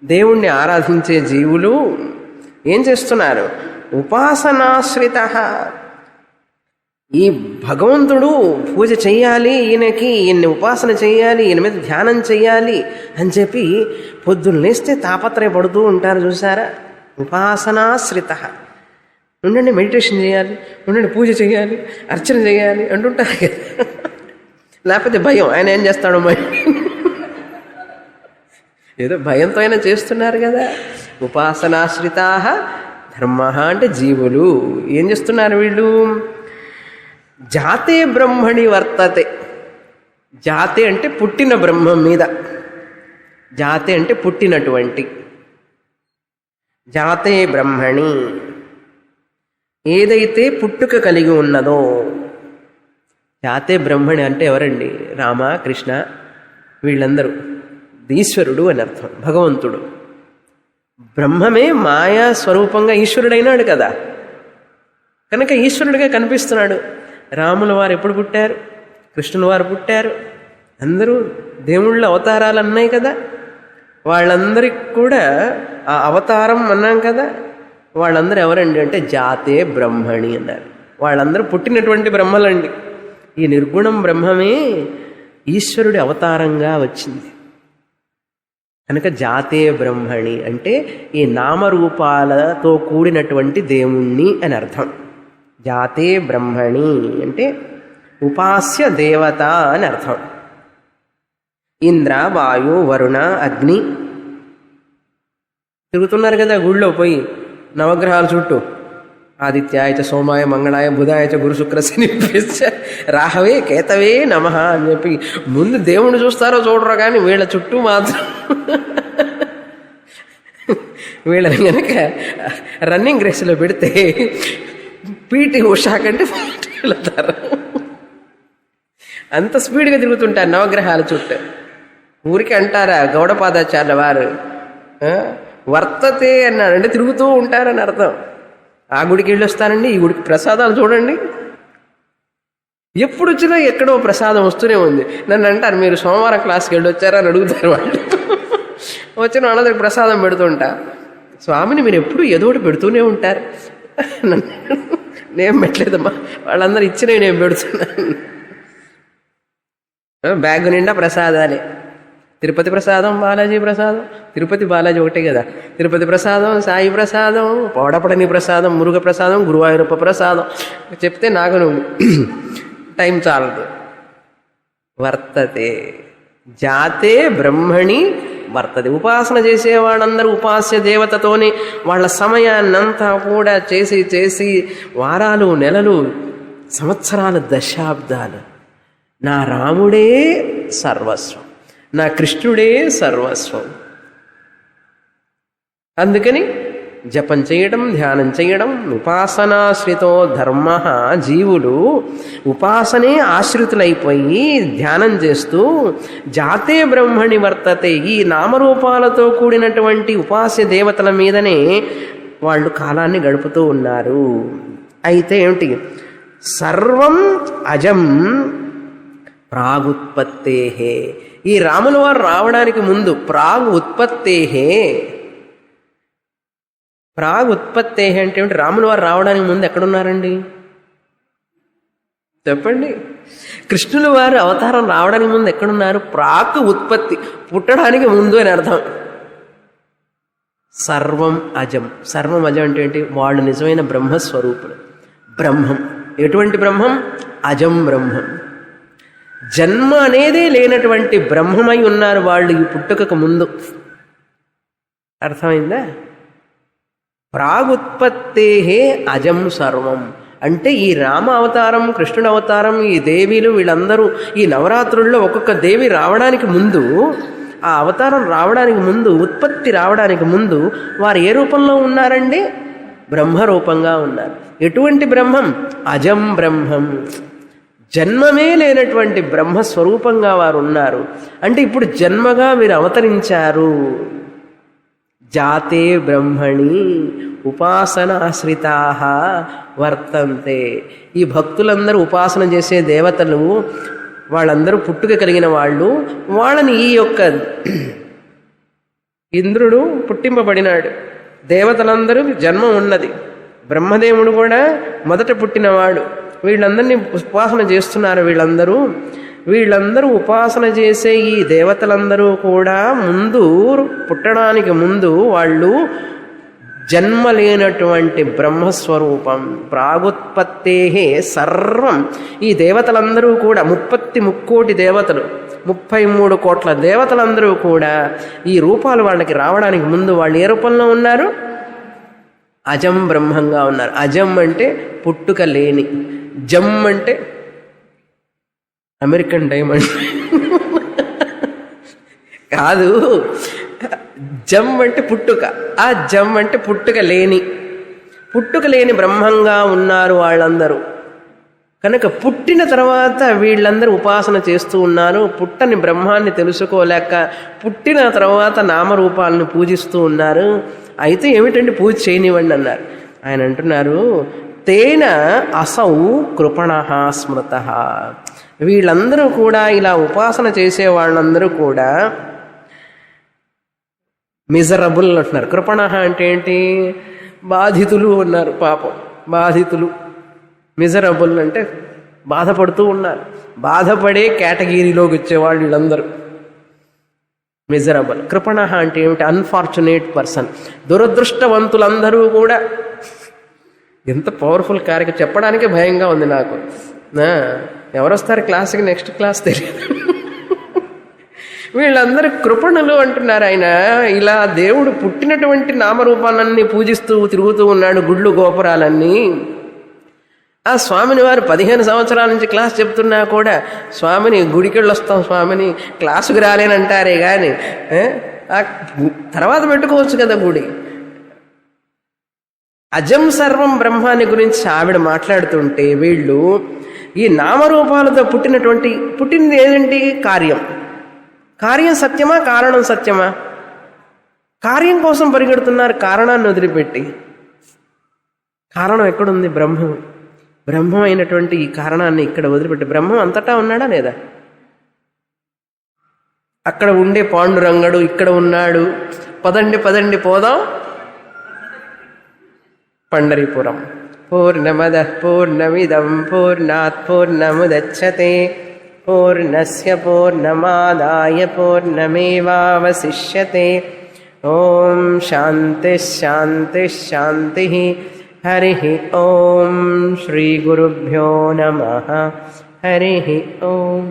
దేవుణ్ణి ఆరాధించే జీవులు ఏం చేస్తున్నారు? ఉపాసనాశ్రిత. ఈ భగవంతుడు పూజ చెయ్యాలి, ఈయన్ని ఉపాసన చెయ్యాలి, ఈయన మీద ధ్యానం చెయ్యాలి అని చెప్పి పొద్దున్న లేస్తే తాపత్రయపడుతూ ఉంటారు, చూసారా. ఉపాసనాశ్రిత. ఉండండి, మెడిటేషన్ చేయాలి, ఉండండి, పూజ చేయాలి, అర్చన చేయాలి అంటుంటారు కదా. లేకపోతే భయం, ఆయన ఏం చేస్తాడో మరి, ఏదో భయంతో అయినా చేస్తున్నారు కదా. ఉపాసనాశ్రితా ధర్మ అంటే జీవులు ఏం చేస్తున్నారు వీళ్ళు? జాతే బ్రహ్మణి వర్తతే. జాతే అంటే పుట్టిన బ్రహ్మం మీద, జాతే అంటే పుట్టినటువంటి. జాతే బ్రహ్మణి, ఏదైతే పుట్టుక కలిగి ఉన్నదో. జాతే బ్రహ్మణి అంటే ఎవరండి? రామ, కృష్ణ, వీళ్ళందరూ ఈశ్వరుడు అని అర్థం. భగవంతుడు బ్రహ్మమే మాయా స్వరూపంగా ఈశ్వరుడైనాడు కదా, కనుక ఈశ్వరుడిగా కనిపిస్తున్నాడు. రాముల వారు ఎప్పుడు పుట్టారు? కృష్ణుల వారు పుట్టారు. అందరూ దేవుళ్ళ అవతారాలు అన్నాయి కదా. వాళ్ళందరికి కూడా ఆ అవతారం అన్నాం కదా. వాళ్ళందరూ ఎవరండి అంటే జాతే బ్రహ్మణి అన్నారు. వాళ్ళందరూ పుట్టినటువంటి బ్రహ్మలండి. ఈ నిర్గుణం బ్రహ్మమే ఈశ్వరుడి అవతారంగా వచ్చింది కనుక జాతే బ్రహ్మణి అంటే ఈ నామరూపాలతో కూడినటువంటి దేవుణ్ణి అని అర్థం. జాతే బ్రహ్మణి అంటే ఉపాస్య దేవత అని అర్థం. ఇంద్ర, వాయు, వరుణ, అగ్ని తిరుగుతున్నారు కదా గుళ్ళో పోయి నవగ్రహాల చుట్టూ. ఆదిత్యాయ చ సోమాయ మంగళాయ బుధాయ చ గురు శుక్ర శని రాహవే కేతవే నమః అని చెప్పి ముందు దేవుణ్ణి చూస్తారో చూడరో కానీ వీళ్ళ చుట్టూ మాత్రం వీళ్ళని కనుక రన్నింగ్ రేసులో పెడితే పీటీ ఉషా కంటే వెళ్తారు. అంత స్పీడ్గా తిరుగుతుంటారు నవగ్రహాల చుట్టూ. ఊరికి అంటారా గౌడపాదాచార్యుల వారు వర్తతే అన్నాడు అంటే తిరుగుతూ ఉంటారని అర్థం. ఆ గుడికి వెళ్ళి వస్తానండి, ఈ గుడికి ప్రసాదాలు చూడండి, ఎప్పుడు వచ్చినా ఎక్కడో ప్రసాదం వస్తూనే ఉంది. నన్ను అంటారు మీరు సోమవారం క్లాస్కి వెళ్ళి వచ్చారా అని అడుగుతారు వాళ్ళు. వచ్చిన వాళ్ళందరికి ప్రసాదం పెడుతుంటా. స్వామిని మీరు ఎప్పుడు ఏదో ఒకటి పెడుతూనే ఉంటారు. నేను పెట్టలేదమ్మా, వాళ్ళందరూ ఇచ్చినవి నేను పెడుతున్నాను. బ్యాగ్ నిండా ప్రసాదాలే. తిరుపతి ప్రసాదం, బాలాజీ ప్రసాదం. తిరుపతి బాలాజీ ఒకటే కదా. తిరుపతి ప్రసాదం, సాయి ప్రసాదం, పౌడపడని ప్రసాదం, మురుగ ప్రసాదం, గురువాయూరప్ప ప్రసాదం చెప్తే నాకు టైం చాలదు. వర్తతే జాతే బ్రహ్మణి వర్తతే. ఉపాసన చేసేవాళ్ళందరూ ఉపాస్య దేవతతోనే వాళ్ళ సమయాన్నంతా కూడా చేసి చేసి వారాలు, నెలలు, సంవత్సరాలు, దశాబ్దాలు నా రాముడే సర్వస్వం, నా కృష్ణుడే సర్వస్వం. అందుకని జపం చేయడం, ధ్యానం చేయడం. ఉపాసనాశ్రితో ధర్మ. జీవులు ఉపాసనే ఆశ్రితులైపోయి ధ్యానం చేస్తూ జాతే బ్రహ్మణి వర్తతే, ఈ నామరూపాలతో కూడినటువంటి ఉపాస్య దేవతల మీదనే వాళ్ళు కాలాన్ని గడుపుతూ ఉన్నారు. అయితే ఏమిటి? సర్వం అజం ప్రాగుత్పత్తేహే. ఈ రాముల వారు రావడానికి ముందు ప్రాగ్ ఉత్పత్తేహే. ప్రాగ్ ఉత్పత్తేహే అంటే ఏమిటి? రాముల వారు రావడానికి ముందు ఎక్కడున్నారండి చెప్పండి? కృష్ణుల వారు అవతారం రావడానికి ముందు ఎక్కడున్నారు? ప్రాక్ ఉత్పత్తి, పుట్టడానికి ముందు అని అర్థం. సర్వం అజం. సర్వం అజం అంటే ఏంటి? వాళ్ళు నిజమైన బ్రహ్మస్వరూపులు. బ్రహ్మం ఎటువంటి బ్రహ్మం? అజం బ్రహ్మం. జన్మ అనేదే లేనటువంటి బ్రహ్మమై ఉన్నారు వాళ్ళు ఈ పుట్టుకకు ముందు. అర్థమైందా? ప్రాగుత్పత్తేహే అజం సర్వం. అంటే ఈ రామ అవతారం, కృష్ణుడు అవతారం, ఈ దేవీలు వీళ్ళందరూ ఈ నవరాత్రుల్లో ఒక్కొక్క దేవి రావడానికి ముందు, ఆ అవతారం రావడానికి ముందు, ఉత్పత్తి రావడానికి ముందు వారు ఏ రూపంలో ఉన్నారండి? బ్రహ్మరూపంగా ఉన్నారు. ఎటువంటి బ్రహ్మం? అజం బ్రహ్మం. జన్మమే లేనటువంటి బ్రహ్మస్వరూపంగా వారు ఉన్నారు. అంటే ఇప్పుడు జన్మగా వీరు అవతరించారు. జాతే బ్రహ్మణి ఉపాసనాశ్రితా వర్తంతే. ఈ భక్తులందరూ ఉపాసన చేసే దేవతలు, వాళ్ళందరూ పుట్టుక కలిగిన వాళ్ళు. వాళ్ళని ఈ యొక్క ఇంద్రుడు పుట్టింపబడినాడు. దేవతలందరూ జన్మ ఉన్నది. బ్రహ్మదేవుడు కూడా మొదట పుట్టినవాడు. వీళ్ళందరినీ ఉపాసన చేస్తున్నారు. వీళ్ళందరూ ఉపాసన చేసే ఈ దేవతలందరూ కూడా ముందు, పుట్టడానికి ముందు వాళ్ళు జన్మ లేనటువంటి బ్రహ్మస్వరూపం. ప్రాగుత్పత్తే సర్వం. ఈ దేవతలందరూ కూడా 33 దేవతలు, 33 కోట్ల దేవతలందరూ కూడా ఈ రూపాలు వాళ్ళకి రావడానికి ముందు వాళ్ళు ఏ రూపంలో ఉన్నారు? అజం బ్రహ్మంగా ఉన్నారు. అజం అంటే పుట్టుక లేని, జమ్ అంటే అమెరికన్ డైమండ్ కాదు, జమ్ అంటే పుట్టుక. ఆ జమ్ అంటే పుట్టుక లేని బ్రహ్మంగా ఉన్నారు వాళ్ళందరూ. కనుక పుట్టిన తర్వాత వీళ్ళందరూ ఉపాసన చేస్తూ ఉన్నారు. పుట్టని బ్రహ్మాన్ని తెలుసుకోలేక పుట్టిన తర్వాత నామరూపాలను పూజిస్తూ ఉన్నారు. అయితే ఏమిటండి పూజ చేయనివ్వండి అన్నారు. ఆయన అంటున్నారు, తేన అసౌ కృపణః స్మృతః. వీళ్ళందరూ కూడా ఇలా ఉపాసన చేసే వాళ్ళందరూ కూడా మిజరబుల్ అంటున్నారు. కృపణః అంటే ఏంటి? బాధితులు ఉన్నారు. పాపం బాధితులు. మిజరబుల్ అంటే బాధపడుతూ ఉన్నారు. బాధపడే కేటగిరీలోకి వచ్చేవాళ్ళు వీళ్ళందరూ మిజరబుల్. కృపణః అంటే ఏమిటి? Unfortunate person. దురదృష్టవంతులందరూ కూడా. ఎంత పవర్ఫుల్ కార్యక్రమం, చెప్పడానికే భయంగా ఉంది నాకు. ఎవరు వస్తారు క్లాస్కి? నెక్స్ట్ క్లాస్ తెలియదు. వీళ్ళందరూ కృపణులు అంటున్నారు. ఆయన ఇలా దేవుడు పుట్టినటువంటి నామరూపాలన్నీ పూజిస్తూ తిరుగుతూ ఉన్నాడు, గుళ్ళు గోపురాలన్నీ. ఆ స్వామిని వారు 15 సంవత్సరాల నుంచి క్లాస్ చెప్తున్నా కూడా, స్వామిని గుడికెళ్ళి వస్తాం, స్వామిని క్లాసుకు రాలేనంటారే కానీ తర్వాత పెట్టుకోవచ్చు కదా గుడి. అజం సర్వం బ్రహ్మాన్ని గురించి ఆవిడ మాట్లాడుతుంటే, వీళ్ళు ఈ నామరూపాలతో పుట్టినది ఏదండి? కార్యం సత్యమా? కారణం సత్యమా? కార్యం కోసం పరిగెడుతున్నారు, కారణాన్ని వదిలిపెట్టి. కారణం ఎక్కడుంది? బ్రహ్మం అయినటువంటి ఈ కారణాన్ని ఇక్కడ వదిలిపెట్టి, బ్రహ్మం అంతటా ఉన్నాడా లేదా? అక్కడ ఉండే పాండురంగడు ఇక్కడ ఉన్నాడు. పదండి పోదాం పండరీపురం. పూర్ణమదః పూర్ణమిదం పూర్ణాత్ పూర్ణముదచ్యతే పూర్ణస్య పూర్ణమాదాయ పూర్ణమేవావశిష్యతే. ఓం శాంతి. హరి ఓం. శ్రీ గురుభ్యో నమః. హరి ఓం.